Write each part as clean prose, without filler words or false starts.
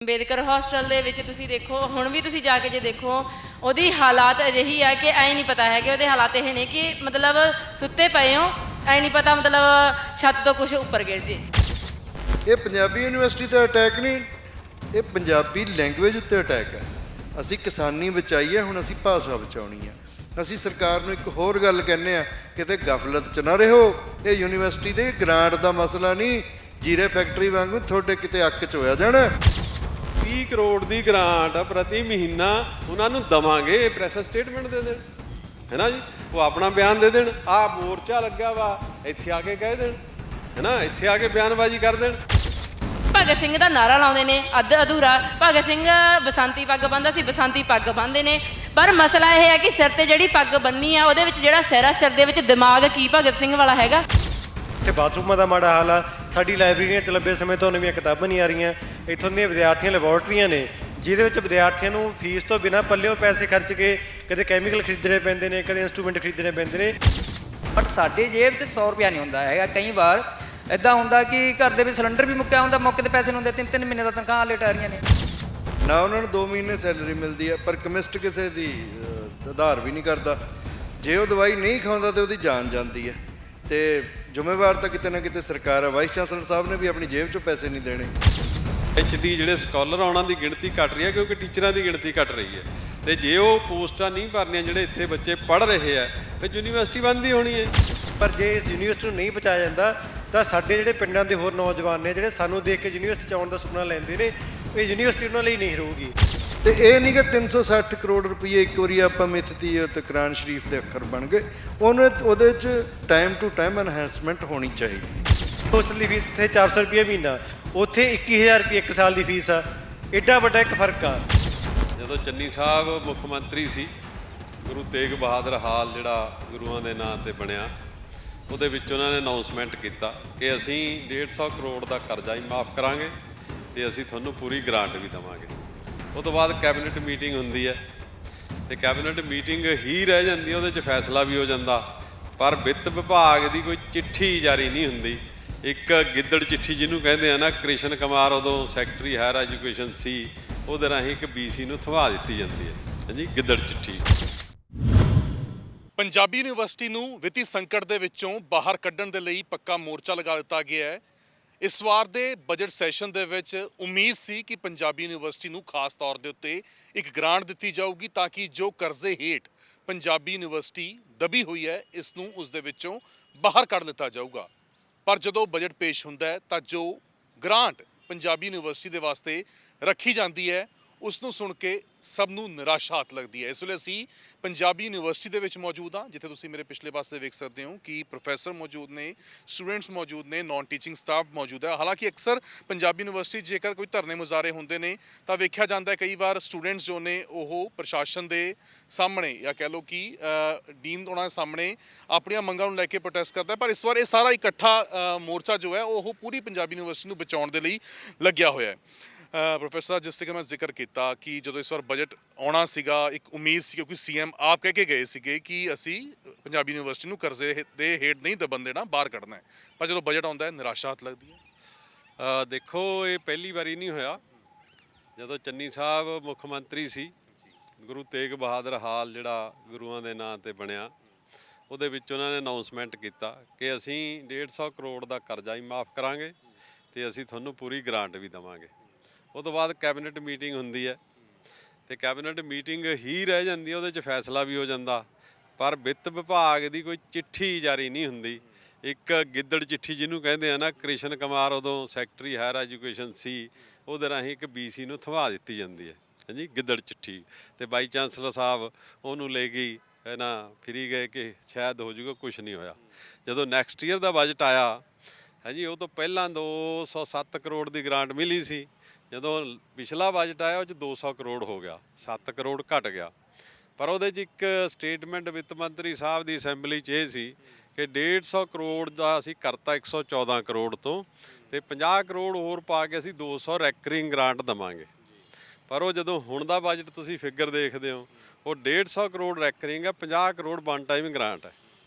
Ambedkar hostel ਦੇ ਵਿੱਚ ਤੁਸੀਂ ਦੇਖੋ, ਹੁਣ ਵੀ ਤੁਸੀਂ ਜਾ ਕੇ ਜੇ ਦੇਖੋ ਉਹਦੀ ਹਾਲਾਤ ਅਜਿਹੀ ਆ ਕਿ ਐਂ ਨਹੀਂ ਪਤਾ ਹੈ ਕਿ ਉਹਦੇ ਹਾਲਾਤ ਇਹ ਨੇ ਕਿ ਮਤਲਬ ਸੁੱਤੇ ਪਏ ਹੋ, ਐਂ ਨਹੀਂ ਪਤਾ ਮਤਲਬ ਛੱਤ ਤੋਂ ਕੁਝ ਉੱਪਰ ਗਿਰ ਜੇ। ਇਹ ਪੰਜਾਬੀ ਯੂਨੀਵਰਸਿਟੀ ਤੇ ਅਟੈਕ ਨਹੀਂ, ਇਹ ਪੰਜਾਬੀ ਲੈਂਗੁਏਜ ਉੱਤੇ ਅਟੈਕ ਹੈ। ਅਸੀਂ ਕਿਸਾਨੀ ਬਚਾਈ ਹੈ, ਹੁਣ ਅਸੀਂ ਭਾਸ਼ਾ ਬਚਾਉਣੀ ਹੈ। ਅਸੀਂ ਸਰਕਾਰ ਨੂੰ ਇੱਕ ਹੋਰ ਗੱਲ ਕਹਿੰਦੇ ਆ, ਕਿਤੇ ਗਫਲਤ 'ਚ ਨਾ ਰਹੋ। ਇਹ ਯੂਨੀਵਰਸਿਟੀ ਦੇ ਗ੍ਰਾਂਟ ਦਾ ਮਸਲਾ ਨਹੀਂ, ਜੀਰੇ ਫੈਕਟਰੀ ਵਾਂਗੂ ਤੁਹਾਡੇ ਕਿਤੇ ਅੱਕ 'ਚ ਹੋਇਆ ਜਾਣਾ। 30 ਕਰੋੜ ਦੀ ਗ੍ਰਾਂਟ ਪ੍ਰਤੀ ਮਹੀਨਾ ਉਹਨਾਂ ਨੂੰ ਦਵਾਂਗੇ, ਪ੍ਰੈਸ ਸਟੇਟਮੈਂਟ ਦੇ ਦੇਣ, ਹੈ ਨਾ ਜੀ। ਉਹ ਆਪਣਾ ਬਿਆਨ ਦੇ ਦੇਣ, ਆਹ ਮੋਰਚਾ ਲੱਗਾ ਵਾ, ਇੱਥੇ ਆ ਕੇ ਕਹਿ ਦੇਣ, ਹੈ ਨਾ, ਇੱਥੇ ਆ ਕੇ ਬਿਆਨਬਾਜ਼ੀ ਕਰ ਦੇਣ। ਭਗਤ ਸਿੰਘ ਦਾ ਨਾਰਾ ਲਾਉਂਦੇ ਨੇ ਅੱਧ ਅਧੂਰਾ, ਭਗਤ ਸਿੰਘ ਬਸੰਤੀ ਪੱਗ ਬੰਨ੍ਹਦਾ ਸੀ, ਬਸੰਤੀ ਪੱਗ ਬੰਨ੍ਹਦੇ ਨੇ। ਪਰ ਮਸਲਾ ਇਹ ਹੈ ਕਿ ਸਿਰ ਤੇ ਜਿਹੜੀ ਪੱਗ ਬੰਨੀ ਆ ਉਹਦੇ ਵਿੱਚ ਜਿਹੜਾ ਸਿਰ ਆ, ਸਿਰ ਦੇ ਵਿੱਚ ਦਿਮਾਗ ਕੀ ਭਗਤ ਸਿੰਘ ਵਾਲਾ ਹੈਗਾ। ਇੱਥੇ ਬਾਥਰੂਮਾਂ ਦਾ ਮਾੜਾ ਹਾਲ ਆ। ਸਾਡੀ ਲਾਇਬ੍ਰੇਰੀਆਂ 'ਚ ਲੰਬੇ ਸਮੇਂ ਤੋਂ ਨਵੀਆਂ ਕਿਤਾਬਾਂ ਨਹੀਂ ਆ ਰਹੀਆਂ। ਇੱਥੋਂ ਦੀਆਂ ਵਿਦਿਆਰਥੀਆਂ ਲੈਬੋਰਟਰੀਆਂ ਨੇ ਜਿਹਦੇ ਵਿੱਚ ਵਿਦਿਆਰਥੀਆਂ ਨੂੰ ਫੀਸ ਤੋਂ ਬਿਨਾਂ ਪੱਲਿਓਂ ਪੈਸੇ ਖਰਚ ਕੇ ਕਦੇ ਕੈਮੀਕਲ ਖਰੀਦਣੇ ਪੈਂਦੇ ਨੇ, ਕਦੇ ਇੰਸਟਰੂਮੈਂਟ ਖਰੀਦਣੇ ਪੈਂਦੇ ਨੇ। ਬਟ ਸਾਡੀ ਜੇਬ 'ਚ 100 ਰੁਪਇਆ ਨਹੀਂ ਹੁੰਦਾ ਹੈਗਾ। ਕਈ ਵਾਰ ਇੱਦਾਂ ਹੁੰਦਾ ਕਿ ਘਰ ਦੇ ਵਿੱਚ ਸਿਲੰਡਰ ਵੀ ਮੁੱਕਿਆ ਹੁੰਦਾ, ਮੌਕੇ 'ਤੇ ਪੈਸੇ ਨਹੀਂ ਹੁੰਦੇ, 3-3 ਮਹੀਨੇ ਦਾ ਤਨਖਾਹ ਲੇਟ ਆ ਰਹੀਆਂ ਨੇ। ਨਾ ਉਹਨਾਂ ਨੂੰ 2 ਮਹੀਨੇ ਸੈਲਰੀ ਮਿਲਦੀ ਹੈ, ਪਰ ਕੈਮਿਸਟ ਕਿਸੇ ਦੀ ਆਧਾਰ ਵੀ ਨਹੀਂ ਕਰਦਾ। ਜੇ ਉਹ ਦਵਾਈ ਨਹੀਂ ਖਾਂਦਾ ਤੇ ਉਹਦੀ ਜਾਨ ਜਾਂਦੀ ਹੈ। ਤੇ ਜ਼ਿੰਮੇਵਾਰ ਤਾਂ ਕਿਤੇ ਨਾ ਕਿਤੇ ਸਰਕਾਰ ਹੈ। ਵਾਈਸ ਚਾਂਸਲਰ ਸਾਹਿਬ ਨੇ ਵੀ ਆਪਣੀ ਜੇਬ 'ਚੋਂ ਪੈਸੇ ਨਹੀਂ ਦੇਣੇ। HD ਜਿਹੜੇ ਸਕਾਲਰ ਉਹਨਾਂ ਦੀ ਗਿਣਤੀ ਘਟ ਰਹੀ ਹੈ, ਕਿਉਂਕਿ ਟੀਚਰਾਂ ਦੀ ਗਿਣਤੀ ਘਟ ਰਹੀ ਹੈ। ਤੇ ਜੇ ਉਹ ਪੋਸਟਾਂ ਨਹੀਂ ਭਰਨੀਆਂ, ਜਿਹੜੇ ਇੱਥੇ ਬੱਚੇ ਪੜ੍ਹ ਰਹੇ ਆ, ਫਿਰ ਯੂਨੀਵਰਸਿਟੀ ਬੰਦ ਹੀ ਹੋਣੀ ਹੈ। ਪਰ ਜੇ ਇਸ ਯੂਨੀਵਰਸਿਟੀ ਨੂੰ ਨਹੀਂ ਬਚਾਇਆ ਜਾਂਦਾ ਤਾਂ ਸਾਡੇ ਜਿਹੜੇ ਪਿੰਡਾਂ ਦੇ ਹੋਰ ਨੌਜਵਾਨ ਨੇ, ਜਿਹੜੇ ਸਾਨੂੰ ਦੇਖ ਕੇ ਯੂਨੀਵਰਸਿਟੀ 'ਚ ਆਉਣ ਦਾ ਸੁਪਨਾ ਲੈਂਦੇ ਨੇ, ਇਹ ਯੂਨੀਵਰਸਿਟੀ ਉਹਨਾਂ ਲਈ ਨਹੀਂ ਰਹੂਗੀ। ਤੇ ਇਹ ਨਹੀਂ ਕਿ 360 ਕਰੋੜ ਰੁਪਏ ਇੱਕ ਵਾਰੀ ਆਪਾਂ ਮਿੱਥਤੀ ਤੇ ਕੁਰਾਨ ਸ਼ਰੀਫ ਦੇ ਅੱਖਰ ਬਣ ਗਏ। ਉਹਦੇ 'ਚ ਟਾਈਮ ਟੂ ਟਾਈਮ ਐਨਹਾਂਸਮੈਂਟ ਹੋਣੀ ਚਾਹੀਦੀ। ਹੋਸਟਲ ਦੀ ਫੀਸ ਇੱਥੇ 400 ਰੁਪਏ ਮਹੀਨਾ, ਉੱਥੇ 21,000 ਰੁਪਏ ਇੱਕ ਸਾਲ ਦੀ ਫੀਸ ਆ। ਐਡਾ ਵੱਡਾ ਇੱਕ ਫਰਕ ਆ। ਜਦੋਂ ਚੰਨੀ ਸਾਹਿਬ ਮੁੱਖ ਮੰਤਰੀ ਸੀ, ਗੁਰੂ ਤੇਗ ਬਹਾਦਰ ਹਾਲ ਜਿਹੜਾ ਗੁਰੂਆਂ ਦੇ ਨਾਂ 'ਤੇ ਬਣਿਆ, ਉਹਦੇ ਵਿੱਚ ਉਹਨਾਂ ਨੇ ਅਨਾਊਂਸਮੈਂਟ ਕੀਤਾ ਕਿ ਅਸੀਂ 150 ਕਰੋੜ ਦਾ ਕਰਜ਼ਾ ਹੀ ਮਾਫ ਕਰਾਂਗੇ ਤੇ ਅਸੀਂ ਤੁਹਾਨੂੰ ਪੂਰੀ ਗ੍ਰਾਂਟ ਵੀ ਦੇਵਾਂਗੇ। ਉਹ ਤੋਂ ਬਾਅਦ ਕੈਬਨਿਟ ਮੀਟਿੰਗ ਹੁੰਦੀ ਹੈ ਤੇ ਕੈਬਨਿਟ ਮੀਟਿੰਗ ਹੀ ਰਹਿ ਜਾਂਦੀ, ਉਹਦੇ 'ਚ ਫੈਸਲਾ ਵੀ ਹੋ ਜਾਂਦਾ, ਪਰ ਵਿੱਤ ਵਿਭਾਗ ਦੀ ਕੋਈ ਚਿੱਠੀ ਜਾਰੀ ਨਹੀਂ ਹੁੰਦੀ। ਇੱਕ ਗਿੱਦੜ ਚਿੱਠੀ ਜਿਹਨੂੰ ਕਹਿੰਦੇ ਆ ਨਾ, ਕ੍ਰਿਸ਼ਨ ਕੁਮਾਰ ਉਦੋਂ ਸੈਕਟਰੀ ਹਾਇਰ ਐਜੂਕੇਸ਼ਨ ਸੀ, ਉਹਦੇ ਰਾਹੀਂ ਇੱਕ BC ਨੂੰ ਥਵਾ ਦਿੱਤੀ ਜਾਂਦੀ ਹੈ। ਹਾਂਜੀ, ਗਿੱਦੜ ਚਿੱਠੀ। ਪੰਜਾਬੀ ਯੂਨੀਵਰਸਿਟੀ ਨੂੰ ਵਿੱਤੀ ਸੰਕਟ ਦੇ ਵਿੱਚੋਂ ਬਾਹਰ ਕੱਢਣ ਦੇ ਲਈ ਪੱਕਾ ਮੋਰਚਾ ਲਗਾ ਦਿੱਤਾ ਗਿਆ ਹੈ। ਇਸ ਵਾਰ ਦੇ ਬਜਟ ਸੈਸ਼ਨ ਦੇ ਵਿੱਚ ਉਮੀਦ ਸੀ ਕਿ ਪੰਜਾਬੀ ਯੂਨੀਵਰਸਿਟੀ ਨੂੰ ਖਾਸ ਤੌਰ ਦੇ ਉੱਤੇ ਇੱਕ ਗ੍ਰਾਂਟ ਦਿੱਤੀ ਜਾਊਗੀ ਤਾਂ ਕਿ ਜੋ ਕਰਜ਼ੇ ਹੇਠ ਪੰਜਾਬੀ ਯੂਨੀਵਰਸਿਟੀ ਦਬੀ ਹੋਈ ਹੈ, ਇਸ ਨੂੰ ਉਸ ਦੇ ਵਿੱਚੋਂ ਬਾਹਰ ਕੱਢ ਲਿੱਤਾ ਜਾਊਗਾ। ਪਰ ਜਦੋਂ ਬਜਟ ਪੇਸ਼ ਹੁੰਦਾ ਹੈ ਤਾਂ ਜੋ ਗ੍ਰਾਂਟ ਪੰਜਾਬੀ ਯੂਨੀਵਰਸਿਟੀ ਦੇ ਵਾਸਤੇ ਰੱਖੀ ਜਾਂਦੀ ਹੈ, ਉਸ ਨੂੰ ਸੁਣ ਕੇ ਸਭ ਨੂੰ ਨਿਰਾਸ਼ਾ ਹੱਥ ਲੱਗਦੀ ਹੈ। ਇਸ ਵੇਲੇ ਅਸੀਂ ਪੰਜਾਬੀ ਯੂਨੀਵਰਸਿਟੀ ਦੇ ਵਿੱਚ ਮੌਜੂਦ ਹਾਂ, ਜਿੱਥੇ ਤੁਸੀਂ ਮੇਰੇ ਪਿਛਲੇ ਪਾਸੇ ਵੇਖ ਸਕਦੇ ਹੋ ਕਿ ਪ੍ਰੋਫੈਸਰ ਮੌਜੂਦ ਨੇ, ਸਟੂਡੈਂਟਸ ਮੌਜੂਦ ਨੇ, ਨਾਨ ਟੀਚਿੰਗ ਸਟਾਫ ਮੌਜੂਦ ਹੈ। ਹਾਲਾਂਕਿ ਅਕਸਰ ਪੰਜਾਬੀ ਯੂਨੀਵਰਸਿਟੀ ਜੇਕਰ ਕੋਈ ਧਰਨੇ ਮੁਜ਼ਾਹਰੇ ਹੁੰਦੇ ਨੇ ਤਾਂ ਵੇਖਿਆ ਜਾਂਦਾ ਹੈ ਕਈ ਵਾਰ ਸਟੂਡੈਂਟਸ ਜੋ ਨੇ ਉਹ ਪ੍ਰਸ਼ਾਸਨ ਦੇ ਸਾਹਮਣੇ ਜਾਂ ਕਹਿ ਲਓ ਕਿ ਡੀਨ ਉਹਨਾਂ ਦੇ ਸਾਹਮਣੇ ਆਪਣੀਆਂ ਮੰਗਾਂ ਨੂੰ ਲੈ ਕੇ ਪ੍ਰੋਟੈਸਟ ਕਰਦਾ। ਪਰ ਇਸ ਵਾਰ ਇਹ ਸਾਰਾ ਇਕੱਠਾ ਮੋਰਚਾ ਜੋ ਹੈ ਉਹ ਪੂਰੀ ਪੰਜਾਬੀ ਯੂਨੀਵਰਸਿਟੀ ਨੂੰ ਬਚਾਉਣ ਦੇ ਲਈ ਲੱਗਿਆ ਹੋਇਆ ਹੈ। ਪ੍ਰੋਫੈਸਰ, ਜਿਸ ਤਰੀਕੇ ਮੈਂ ਜ਼ਿਕਰ ਕੀਤਾ ਕਿ ਜਦੋਂ ਇਸ ਵਾਰ ਬਜਟ ਆਉਣਾ ਸੀਗਾ, ਇੱਕ ਉਮੀਦ ਸੀ, ਕਿਉਂਕਿ CM ਆਪ ਕਹਿ ਕੇ ਗਏ ਸੀਗੇ ਕਿ ਅਸੀਂ ਪੰਜਾਬੀ ਯੂਨੀਵਰਸਿਟੀ ਨੂੰ ਕਰਜ਼ੇ ਦੇ ਹੇਠ ਨਹੀਂ ਦਬਣ ਦੇਣਾ, ਬਾਹਰ ਕੱਢਣਾ ਹੈ। ਪਰ ਜਦੋਂ ਬਜਟ ਆਉਂਦਾ ਹੈ ਨਿਰਾਸ਼ਾ ਹੱਥ ਲੱਗਦੀ ਹੈ। ਦੇਖੋ, ਇਹ ਪਹਿਲੀ ਵਾਰੀ ਨਹੀਂ ਹੋਇਆ। ਜਦੋਂ ਚੰਨੀ ਸਾਹਿਬ ਮੁੱਖ ਮੰਤਰੀ ਸੀ, ਗੁਰੂ ਤੇਗ ਬਹਾਦਰ ਹਾਲ ਜਿਹੜਾ ਗੁਰੂਆਂ ਦੇ ਨਾਂ 'ਤੇ ਬਣਿਆ, ਉਹਦੇ ਵਿੱਚ ਉਹਨਾਂ ਨੇ ਅਨਾਊਂਸਮੈਂਟ ਕੀਤਾ ਕਿ ਅਸੀਂ 150 ਕਰੋੜ ਦਾ ਕਰਜ਼ਾ ਹੀ ਮਾਫ ਕਰਾਂਗੇ ਤੇ ਅਸੀਂ ਤੁਹਾਨੂੰ ਪੂਰੀ ਗ੍ਰਾਂਟ ਵੀ ਦੇਵਾਂਗੇ। ਉਹ ਤੋਂ ਬਾਅਦ ਕੈਬਨਿਟ ਮੀਟਿੰਗ ਹੁੰਦੀ ਹੈ ਤੇ ਕੈਬਨਿਟ ਮੀਟਿੰਗ ਹੀ ਰਹਿ ਜਾਂਦੀ, ਉਹਦੇ 'ਚ ਫੈਸਲਾ ਵੀ ਹੋ ਜਾਂਦਾ, ਪਰ ਵਿੱਤ ਵਿਭਾਗ ਦੀ ਕੋਈ ਚਿੱਠੀ ਜਾਰੀ ਨਹੀਂ ਹੁੰਦੀ। ਇੱਕ ਗਿੱਦੜ ਚਿੱਠੀ ਜਿਹਨੂੰ ਕਹਿੰਦੇ ਆ ਨਾ, ਕ੍ਰਿਸ਼ਨ ਕੁਮਾਰ ਉਦੋਂ ਸੈਕਟਰੀ ਹਾਇਰ ਐਜੂਕੇਸ਼ਨ ਸੀ, ਉਹਦੇ ਰਾਹੀਂ ਇੱਕ BC ਨੂੰ ਥਵਾ ਦਿੱਤੀ ਜਾਂਦੀ ਹੈ। ਹਾਂਜੀ, ਗਿੱਦੜ ਚਿੱਠੀ। ਤੇ ਵਾਈਸ ਚਾਂਸਲਰ ਸਾਹਿਬ ਉਹਨੂੰ ਲੈ ਗਈ ਨਾ, ਫਿਰੀ ਗਏ ਕਿ ਸ਼ਾਇਦ ਹੋ ਜਾਊਗਾ, ਕੁਛ ਨਹੀਂ ਹੋਇਆ। ਜਦੋਂ ਨੈਕਸਟ ਈਅਰ ਦਾ ਬਜਟ ਆਇਆ, ਹਾਂਜੀ, ਉਹ ਤੋਂ ਪਹਿਲਾਂ 207 ਕਰੋੜ ਦੀ ਗ੍ਰਾਂਟ ਮਿਲੀ ਸੀ। ਜਦੋਂ ਪਿਛਲਾ ਬਜਟ ਆਇਆ ਉਹ 'ਚ 200 ਕਰੋੜ ਹੋ ਗਿਆ, 7 ਕਰੋੜ ਘਟ ਗਿਆ। ਪਰ ਉਹਦੇ 'ਚ ਇੱਕ ਸਟੇਟਮੈਂਟ ਵਿੱਤ ਮੰਤਰੀ ਸਾਹਿਬ ਦੀ ਅਸੈਂਬਲੀ 'ਚ ਇਹ ਸੀ ਕਿ 150 ਕਰੋੜ ਦਾ ਅਸੀਂ ਕਰਤਾ 114 ਕਰੋੜ ਤੋਂ, ਤੇ 50 ਕਰੋੜ ਹੋਰ ਪਾ ਕੇ ਅਸੀਂ 200 ਰੈਕਰਿੰਗ ਗ੍ਰਾਂਟ ਦੇਵਾਂਗੇ। ਪਰ ਉਹ ਜਦੋਂ ਹੁਣ ਦਾ ਬਜਟ ਤੁਸੀਂ ਫਿਗਰ ਦੇਖਦੇ ਹੋ, ਉਹ 150 ਕਰੋੜ ਰੈਕਰਿੰਗ ਹੈ, 50 ਕਰੋੜ ਵਨ ਟਾਈਮ ਗ੍ਰਾਂਟ ਹੈ।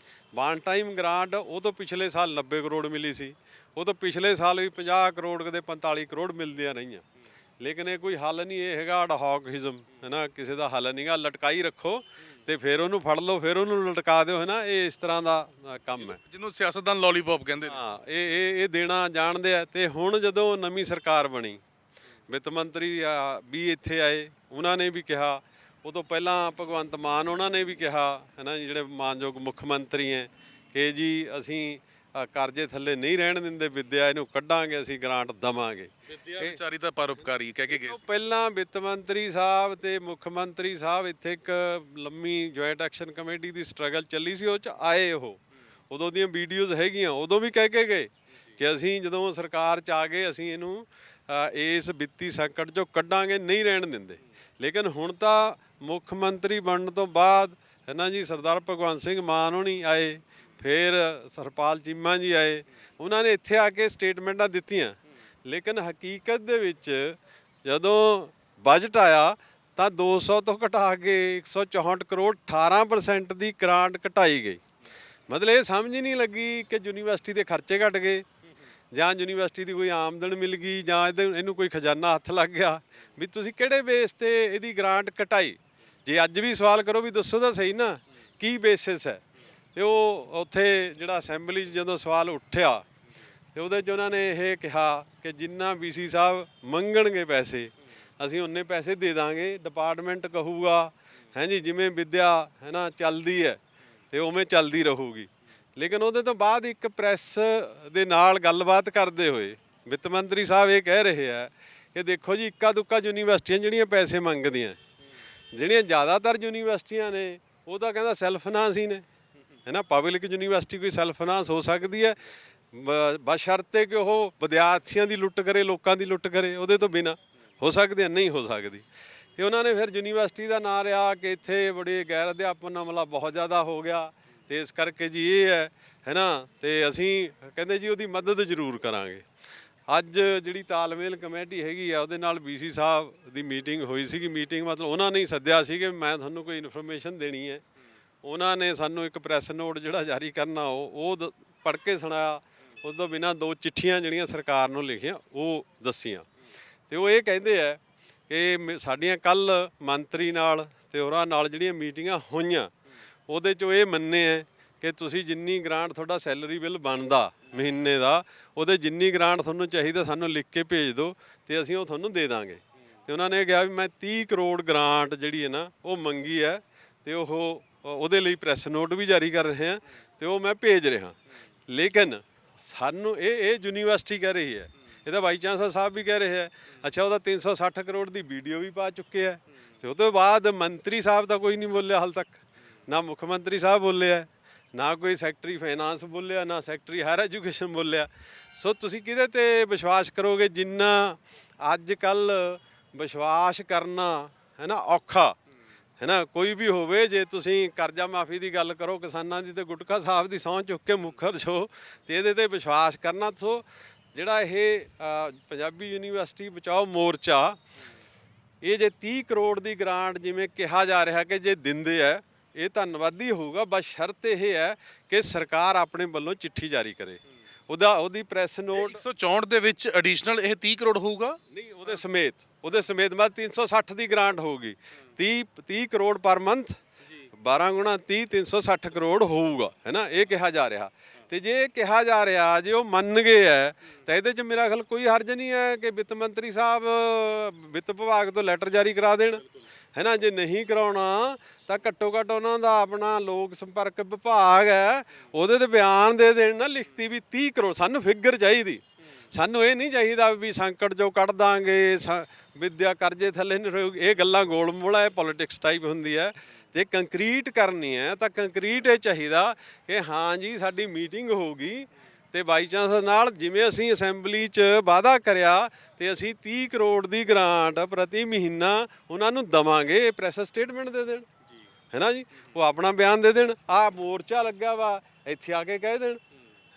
ਵਨ ਟਾਈਮ ਗ੍ਰਾਂਟ ਉਹ ਤੋਂ ਪਿਛਲੇ ਸਾਲ 90 ਕਰੋੜ ਮਿਲੀ ਸੀ, ਉਹ ਤੋਂ ਪਿਛਲੇ ਸਾਲ ਵੀ 50 ਕਰੋੜ ਕਦੇ 45 ਕਰੋੜ ਮਿਲਦੀਆਂ ਰਹੀਆਂ। ਲੇਕਿਨ ਇਹ ਕੋਈ ਹੱਲ ਨਹੀਂ, ਇਹ ਹੈਗਾ ਅਡਹੌਕਿਜ਼ਮ, ਹੈ ਨਾ, ਕਿਸੇ ਦਾ ਹੱਲ ਨਹੀਂਗਾ। ਲਟਕਾਈ ਰੱਖੋ ਤੇ ਫਿਰ ਉਹਨੂੰ ਫੜ ਲਓ, ਫਿਰ ਉਹਨੂੰ ਲਟਕਾ ਦਿਓ, ਹੈ ਨਾ, ਇਹ ਇਸ ਤਰ੍ਹਾਂ ਦਾ ਕੰਮ ਹੈ। ਜਿਹਨੂੰ ਸਿਆਸਤਦਾਨ ਲੋਲੀਪੌਪ ਕਹਿੰਦੇ ਨੇ। ਹਾਂ, ਇਹ ਦੇਣਾ ਜਾਣਦੇ ਆ। ਤੇ ਹੁਣ ਜਦੋਂ ਨਵੀਂ ਸਰਕਾਰ ਬਣੀ, ਵਿੱਤ ਮੰਤਰੀ ਵੀ ਇੱਥੇ ਆਏ, ਉਹਨਾਂ ਨੇ ਵੀ ਕਿਹਾ, ਉਹ ਤੋਂ ਪਹਿਲਾਂ ਭਗਵੰਤ ਮਾਨ ਉਹਨਾਂ ਨੇ ਵੀ ਕਿਹਾ, ਹੈ ਨਾ, ਜਿਹੜੇ ਮਾਨਯੋਗ ਮੁੱਖ ਮੰਤਰੀ ਹੈ, ਕਿ ਜੀ ਅਸੀਂ ਕਰਜ਼ੇ ਥੱਲੇ ਨਹੀਂ ਰਹਿਣ ਦਿੰਦੇ ਵਿੱਦਿਆ, ਇਹਨੂੰ ਕੱਢਾਂਗੇ, ਅਸੀਂ ਗ੍ਰਾਂਟ ਦਵਾਂਗੇ। ਵਿਦਿਆ ਵਿਚਾਰੀ ਤਾਂ ਪਰਉਪਕਾਰੀ ਕਹਿ ਕੇ ਗਏ ਸੀ। ਪਹਿਲਾਂ ਵਿੱਤ ਮੰਤਰੀ ਸਾਹਿਬ ਤੇ ਮੁੱਖ ਮੰਤਰੀ ਸਾਹਿਬ ਇੱਥੇ ਇੱਕ ਲੰਮੀ ਜੁਆਇੰਟ ਐਕਸ਼ਨ ਕਮੇਟੀ ਦੀ ਸਟਰਗਲ ਚੱਲੀ ਸੀ, ਉਹ 'ਚ ਆਏ। ਉਹ ਉਦੋਂ ਦੀਆਂ ਵੀਡੀਓਜ਼ ਹੈਗੀਆਂ, ਉਦੋਂ ਵੀ ਕਹਿ ਕੇ ਗਏ ਕਿ ਅਸੀਂ ਜਦੋਂ ਸਰਕਾਰ 'ਚ ਆ ਗਏ, ਅਸੀਂ ਇਹਨੂੰ ਇਸ ਵਿੱਤੀ ਸੰਕਟ 'ਚੋਂ ਕੱਢਾਂਗੇ, ਨਹੀਂ ਰਹਿਣ ਦਿੰਦੇ। ਲੇਕਿਨ ਹੁਣ ਤਾਂ ਮੁੱਖ ਮੰਤਰੀ ਬਣਨ ਤੋਂ ਬਾਅਦ, ਹੈ ਨਾ ਜੀ, ਸਰਦਾਰ ਭਗਵੰਤ ਸਿੰਘ ਮਾਨ ਹੋਣੀ ਆਏ, ਫਿਰ ਸਰਪਾਲ ਚੀਮਾ ਜੀ ਆਏ, ਉਹਨਾਂ ਨੇ ਇੱਥੇ ਆ ਕੇ ਸਟੇਟਮੈਂਟਾਂ ਦਿੱਤੀਆਂ। ਲੇਕਿਨ ਹਕੀਕਤ ਦੇ ਵਿੱਚ ਜਦੋਂ ਬਜਟ ਆਇਆ ਤਾਂ 200 ਤੋਂ ਘਟਾ ਕੇ 164 ਕਰੋੜ 18% ਦੀ ਗ੍ਰਾਂਟ ਘਟਾਈ ਗਈ। ਮਤਲਬ ਇਹ ਸਮਝ ਹੀ ਨਹੀਂ ਲੱਗੀ ਕਿ ਯੂਨੀਵਰਸਿਟੀ ਦੇ ਖਰਚੇ ਘਟ ਗਏ, ਜਾਂ ਯੂਨੀਵਰਸਿਟੀ ਦੀ ਕੋਈ ਆਮਦਨ ਮਿਲ ਗਈ, ਜਾਂ ਇਹਨੂੰ ਕੋਈ ਖਜ਼ਾਨਾ ਹੱਥ ਲੱਗ ਗਿਆ, ਵੀ ਤੁਸੀਂ ਕਿਹੜੇ ਬੇਸ ਤੇ ਇਹਦੀ ਗ੍ਰਾਂਟ ਘਟਾਈ। ਜੇ ਅੱਜ ਵੀ ਸਵਾਲ ਕਰੋ ਵੀ ਦੱਸੋ ਤਾਂ ਸਹੀ ਨਾ, ਕੀ ਬੇਸਿਸ ਹੈ। ਤੇ ਉਹ ਉੱਥੇ ਜਿਹੜਾ ਅਸੈਂਬਲੀ 'ਚ ਜਦੋਂ ਸਵਾਲ ਉੱਠਿਆ ਤੇ ਉਹਦੇ 'ਚ ਉਹਨਾਂ ਨੇ ਇਹ ਕਿਹਾ ਕਿ ਜਿੰਨਾ BC ਸਾਹਿਬ ਮੰਗਣਗੇ ਪੈਸੇ, ਅਸੀਂ ਉਨੇ ਪੈਸੇ ਦੇ ਦਾਂਗੇ। ਡਿਪਾਰਟਮੈਂਟ ਕਹੂਗਾ, ਹੈ ਜੀ, ਜਿਵੇਂ ਵਿੱਦਿਆ, ਹੈ ਨਾ, ਚੱਲਦੀ ਹੈ ਤੇ ਉਵੇਂ ਚੱਲਦੀ ਰਹੂਗੀ। ਲੇਕਿਨ ਉਹਦੇ ਤੋਂ ਬਾਅਦ ਇੱਕ ਪ੍ਰੈਸ ਦੇ ਨਾਲ ਗੱਲਬਾਤ ਕਰਦੇ ਹੋਏ ਵਿੱਤ ਮੰਤਰੀ ਸਾਹਿਬ ਇਹ ਕਹਿ ਰਹੇ ਆ ਕਿ ਦੇਖੋ ਜੀ, ਇੱਕਾ ਦੁੱਕਾ ਯੂਨੀਵਰਸਿਟੀਆਂ ਜਿਹੜੀਆਂ ਪੈਸੇ ਮੰਗਦੀਆਂ, ਜਿਹੜੀਆਂ ਜ਼ਿਆਦਾਤਰ ਯੂਨੀਵਰਸਿਟੀਆਂ ਨੇ ਉਹ ਤਾਂ ਕਹਿੰਦਾ ਸੈਲਫ ਫਾਈਨਾਂਸ ਹੀ ਨੇ, ਹੈ ਨਾ। ਪਬਲਿਕ ਯੂਨੀਵਰਸਿਟੀ ਕੋਈ ਸੈਲਫ ਫਾਈਨਾਂਸ ਹੋ ਸਕਦੀ ਹੈ ਬਸ਼ਰਤੇ ਕਿ ਉਹ ਵਿਦਿਆਰਥੀਆਂ ਦੀ ਲੁੱਟ ਕਰੇ, ਲੋਕਾਂ ਦੀ ਲੁੱਟ ਕਰੇ, ਉਹਦੇ ਤੋਂ ਬਿਨਾਂ ਹੋ ਸਕਦੀ ਹੈ, ਨਹੀਂ ਹੋ ਸਕਦੀ। ਤੇ ਉਹਨਾਂ ਨੇ ਫਿਰ ਯੂਨੀਵਰਸਿਟੀ ਦਾ ਨਾਂ ਰਿਹਾ ਕਿ ਇੱਥੇ ਬੜੇ ਗੈਰ ਅਧਿਆਪਨ ਹਮਲਾ ਬਹੁਤ ਜ਼ਿਆਦਾ ਹੋ ਗਿਆ, ਤੇ ਇਸ ਕਰਕੇ ਜੀ ਇਹ ਹੈ ਨਾ, ਤੇ ਅਸੀਂ ਕਹਿੰਦੇ ਜੀ ਉਹਦੀ ਮਦਦ ਜ਼ਰੂਰ ਕਰਾਂਗੇ। ਅੱਜ ਜਿਹੜੀ ਤਾਲਮੇਲ ਕਮੇਟੀ ਹੈਗੀ ਆ, ਉਹਦੇ ਨਾਲ BC ਸਾਹਿਬ ਦੀ ਮੀਟਿੰਗ ਹੋਈ ਸੀਗੀ। ਮੀਟਿੰਗ ਮਤਲਬ ਉਹਨਾਂ ਨੇ ਹੀ ਸੱਦਿਆ ਸੀ ਕਿ ਮੈਂ ਤੁਹਾਨੂੰ ਕੋਈ ਇਨਫੋਰਮੇਸ਼ਨ ਦੇਣੀ ਹੈ। ਉਹਨਾਂ ਨੇ ਸਾਨੂੰ ਇੱਕ ਪ੍ਰੈਸ ਨੋਟ ਜਿਹੜਾ ਜਾਰੀ ਕਰਨਾ ਉਹ ਪੜ੍ਹ ਕੇ ਸੁਣਾਇਆ। ਉਸ ਤੋਂ ਬਿਨਾਂ 2 ਚਿੱਠੀਆਂ ਜਿਹੜੀਆਂ ਸਰਕਾਰ ਨੂੰ ਲਿਖੀਆਂ ਉਹ ਦੱਸੀਆਂ। ਤੇ ਉਹ ਇਹ ਕਹਿੰਦੇ ਆ ਕਿ ਸਾਡੀਆਂ ਕੱਲ ਮੰਤਰੀ ਨਾਲ ਤੇ ਹੋਰਾਂ ਨਾਲ ਜਿਹੜੀਆਂ ਮੀਟਿੰਗਾਂ ਹੋਈਆਂ, ਉਹਦੇ 'ਚ ਇਹ ਮੰਨੇ ਹੈ ਕਿ ਤੁਸੀਂ ਜਿੰਨੀ ਗ੍ਰਾਂਟ, ਤੁਹਾਡਾ ਸੈਲਰੀ ਬਿੱਲ ਬਣਦਾ ਮਹੀਨੇ ਦਾ, ਉਹਦੇ ਜਿੰਨੀ ਗ੍ਰਾਂਟ ਤੁਹਾਨੂੰ ਚਾਹੀਦਾ ਸਾਨੂੰ ਲਿਖ ਕੇ ਭੇਜ ਦਿਓ ਤੇ ਅਸੀਂ ਉਹ ਤੁਹਾਨੂੰ ਦੇ ਦਾਂਗੇ। ਤੇ ਉਹਨਾਂ ਨੇ ਕਿਹਾ ਵੀ ਮੈਂ 30 ਕਰੋੜ ਗ੍ਰਾਂਟ ਜਿਹੜੀ ਹੈ ਨਾ ਉਹ ਮੰਗੀ ਹੈ, ਤੇ ਉਹਦੇ ਲਈ ਪ੍ਰੈਸ ਨੋਟ ਵੀ ਜਾਰੀ ਕਰ ਰਹੇ ਹਾਂ ਤੇ ਉਹ ਮੈਂ ਭੇਜ ਰਿਹਾ। ਲੇਕਿਨ ਸਾਨੂੰ ਇਹ ਯੂਨੀਵਰਸਿਟੀ ਕਹਿ ਰਹੀ ਹੈ, ਇਹਦਾ ਵਾਈਸ ਚਾਂਸਲਰ ਸਾਹਿਬ ਵੀ ਕਹਿ ਰਹੇ ਹੈ। ਅੱਛਾ, ਉਹਦਾ 360 ਕਰੋੜ ਦੀ ਵੀਡੀਓ ਵੀ ਪਾ ਚੁੱਕੇ ਹੈ। ਤੇ ਉਹ ਤੋਂ ਬਾਅਦ ਮੰਤਰੀ ਸਾਹਿਬ ਤਾਂ ਕੋਈ ਨਹੀਂ ਬੋਲਿਆ ਹਾਲ ਤੱਕ, ਨਾ ਮੁੱਖ ਮੰਤਰੀ ਸਾਹਿਬ ਬੋਲਿਆ, ਨਾ ਕੋਈ ਸੈਕਟਰੀ ਫਾਈਨਾਂਸ ਬੋਲਿਆ, ਨਾ ਸੈਕਟਰੀ ਹਾਇਰ ਐਜੂਕੇਸ਼ਨ ਬੋਲਿਆ। ਸੋ ਤੁਸੀਂ ਕਿਹਦੇ ਤੇ ਵਿਸ਼ਵਾਸ ਕਰੋਗੇ? ਜਿੰਨਾ ਅੱਜ ਕੱਲ ਵਿਸ਼ਵਾਸ ਕਰਨਾ ਹੈ ਨਾ ਔਖਾ, ਹੈ ਨਾ, ਕੋਈ ਵੀ ਹੋਵੇ। ਜੇ ਤੁਸੀਂ ਕਰਜ਼ਾ ਮਾਫੀ ਦੀ ਗੱਲ ਕਰੋ, ਕਿਸਾਨਾਂ ਦੀ, ਤੇ ਗੁਟਕਾ ਸਾਹਿਬ ਦੀ ਸਹੁੰ ਚੁੱਕ ਕੇ ਮੁੱਕਰ ਜੋ, ਤੇ ਇਹਦੇ ਤੇ ਵਿਸ਼ਵਾਸ ਕਰਨਾ। ਸੋ ਜਿਹੜਾ ਇਹ ਪੰਜਾਬੀ ਯੂਨੀਵਰਸਿਟੀ ਬਚਾਓ ਮੋਰਚਾ, ਇਹ ਜੇ 30 ਕਰੋੜ ਦੀ ਗ੍ਰਾਂਟ ਜਿਵੇਂ ਕਿਹਾ ਜਾ ਰਿਹਾ ਕਿ ਜੇ ਦਿੰਦੇ ਹੈ, ਇਹ ਧੰਨਵਾਦੀ ਹੋਊਗਾ, ਬਸ ਸ਼ਰਤ ਇਹ ਹੈ ਕਿ ਸਰਕਾਰ ਆਪਣੇ ਵੱਲੋਂ ਚਿੱਠੀ ਜਾਰੀ ਕਰੇ, ਉਹਦੀ ਪ੍ਰੈਸ ਨੋਟ। 164 ਦੇ ਵਿੱਚ ਐਡੀਸ਼ਨਲ ਇਹ 30 ਕਰੋੜ ਹੋਊਗਾ? ਨਹੀਂ, ਉਹਦੇ ਸਮੇਤ ਬਾਅਦ 360 ਦੀ ਗ੍ਰਾਂਟ ਹੋਊਗੀ। 30 ਕਰੋੜ ਪਰ ਮੰਥ, 12 ਗੁਣਾ 30, 360 ਕਰੋੜ ਹੋਊਗਾ, ਹੈ ਨਾ, ਇਹ ਕਿਹਾ ਜਾ ਰਿਹਾ। ਤੇ ਜੇ ਇਹ ਕਿਹਾ ਜਾ ਰਿਹਾ, ਜੇ ਉਹ ਮੰਨ ਗਏ ਹੈ, ਤਾਂ ਇਹਦੇ 'ਚ ਮੇਰਾ ਖਿਆਲ ਕੋਈ ਹਰਜ ਨਹੀਂ ਹੈ ਕਿ ਵਿੱਤ ਮੰਤਰੀ ਸਾਹਿਬ ਵਿੱਤ ਵਿਭਾਗ ਤੋਂ ਲੈਟਰ ਜਾਰੀ ਕਰਾ ਦੇਣ, ਹੈ ਨਾ। ਜੇ ਨਹੀਂ ਕਰਾਉਣਾ ਤਾਂ ਘੱਟੋ ਘੱਟ ਉਹਨਾਂ ਦਾ ਆਪਣਾ ਲੋਕ ਸੰਪਰਕ ਵਿਭਾਗ ਹੈ, ਉਹਦੇ ਤੇ ਬਿਆਨ ਦੇ ਦੇਣ ਨਾ ਲਿਖਤੀ, ਵੀ 30 ਕਰੋੜ ਸਾਨੂੰ ਫਿਗਰ ਚਾਹੀਦੀ। ਸਾਨੂੰ ਇਹ ਨਹੀਂ ਚਾਹੀਦਾ ਵੀ ਸੰਕਟ ਜੋ ਕੱਢ ਦਾਂਗੇ, ਵਿੱਦਿਆ ਕਰਜ਼ੇ ਥੱਲੇ ਨਹੀਂ ਰਹੇਗੀ, ਇਹ ਗੱਲਾਂ ਗੋਲ-ਮੋਲ ਹੈ, ਪੋਲੀਟਿਕਸ ਟਾਈਪ ਹੁੰਦੀ ਹੈ। ਜੇ ਕੰਕਰੀਟ ਕਰਨੀ ਹੈ ਤਾਂ ਕੰਕਰੀਟ ਇਹ ਚਾਹੀਦਾ ਕਿ ਹਾਂ ਜੀ ਸਾਡੀ ਮੀਟਿੰਗ ਹੋਊਗੀ ਤੇ ਬਾਈ ਚਾਂਸ ਨਾਲ, ਜਿਵੇਂ ਅਸੀਂ ਅਸੈਂਬਲੀ 'ਚ ਵਾਅਦਾ ਕਰਿਆ, ਤੇ ਅਸੀਂ 30 ਕਰੋੜ ਦੀ ਗ੍ਰਾਂਟ ਪ੍ਰਤੀ ਮਹੀਨਾ ਉਹਨਾਂ ਨੂੰ ਦੇਵਾਂਗੇ। ਪ੍ਰੈਸ ਸਟੇਟਮੈਂਟ ਦੇ ਦੇਣ, ਹੈ ਨਾ ਜੀ, ਉਹ ਆਪਣਾ ਬਿਆਨ ਦੇ ਦੇਣ। ਆਹ ਮੋਰਚਾ ਲੱਗਾ ਵਾ, ਇੱਥੇ ਆ ਕੇ ਕਹਿ ਦੇਣ,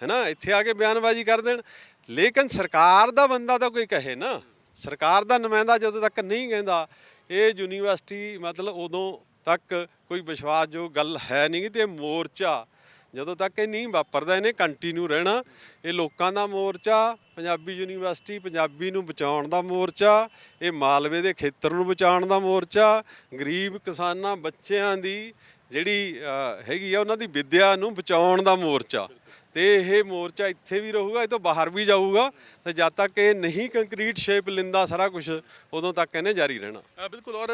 ਹੈ ਨਾ, ਇੱਥੇ ਆ ਕੇ ਬਿਆਨਬਾਜ਼ੀ ਕਰ ਦੇਣ। ਲੇਕਿਨ ਸਰਕਾਰ ਦਾ ਬੰਦਾ ਤਾਂ ਕੋਈ ਕਹੇ ਨਾ, ਸਰਕਾਰ ਦਾ ਨੁਮਾਇੰਦਾ ਜਦੋਂ ਤੱਕ ਨਹੀਂ ਕਹਿੰਦਾ, ਇਹ ਯੂਨੀਵਰਸਿਟੀ ਮਤਲਬ ਉਦੋਂ ਤੱਕ ਕੋਈ ਵਿਸ਼ਵਾਸਯੋਗ ਗੱਲ ਹੈ ਨਹੀਂ। ਤੇ ਮੋਰਚਾ ਜਦੋਂ ਤੱਕ ਇਹ ਨਹੀਂ ਵਾਪਰਦਾ ਇਹਨੇ ਕੰਟੀਨਿਊ ਰਹਿਣਾ। ਇਹ ਲੋਕਾਂ ਦਾ ਮੋਰਚਾ, ਪੰਜਾਬੀ ਯੂਨੀਵਰਸਿਟੀ ਪੰਜਾਬੀ ਨੂੰ ਬਚਾਉਣ ਦਾ ਮੋਰਚਾ, ਇਹ ਮਾਲਵੇ ਦੇ ਖੇਤਰ ਨੂੰ ਬਚਾਉਣ ਦਾ ਮੋਰਚਾ, ਗਰੀਬ ਕਿਸਾਨਾਂ ਬੱਚਿਆਂ ਦੀ ਜਿਹੜੀ ਹੈਗੀ ਆ ਉਹਨਾਂ ਦੀ ਵਿੱਦਿਆ ਨੂੰ ਬਚਾਉਣ ਦਾ ਮੋਰਚਾ। ਤੇ ਇਹ ਮੋਰਚਾ ਇੱਥੇ ਵੀ ਰਹੂਗਾ, ਇਹ ਤੋਂ ਬਾਹਰ ਵੀ ਜਾਊਗਾ। ਤੇ ਜਦ ਤੱਕ ਇਹ ਨਹੀਂ ਕੰਕਰੀਟ ਸ਼ੇਪ ਲੈਂਦਾ ਸਾਰਾ ਕੁਝ, ਉਦੋਂ ਤੱਕ ਇਹਨੇ ਜਾਰੀ ਰਹਿਣਾ। ਬਿਲਕੁਲ। ਔਰ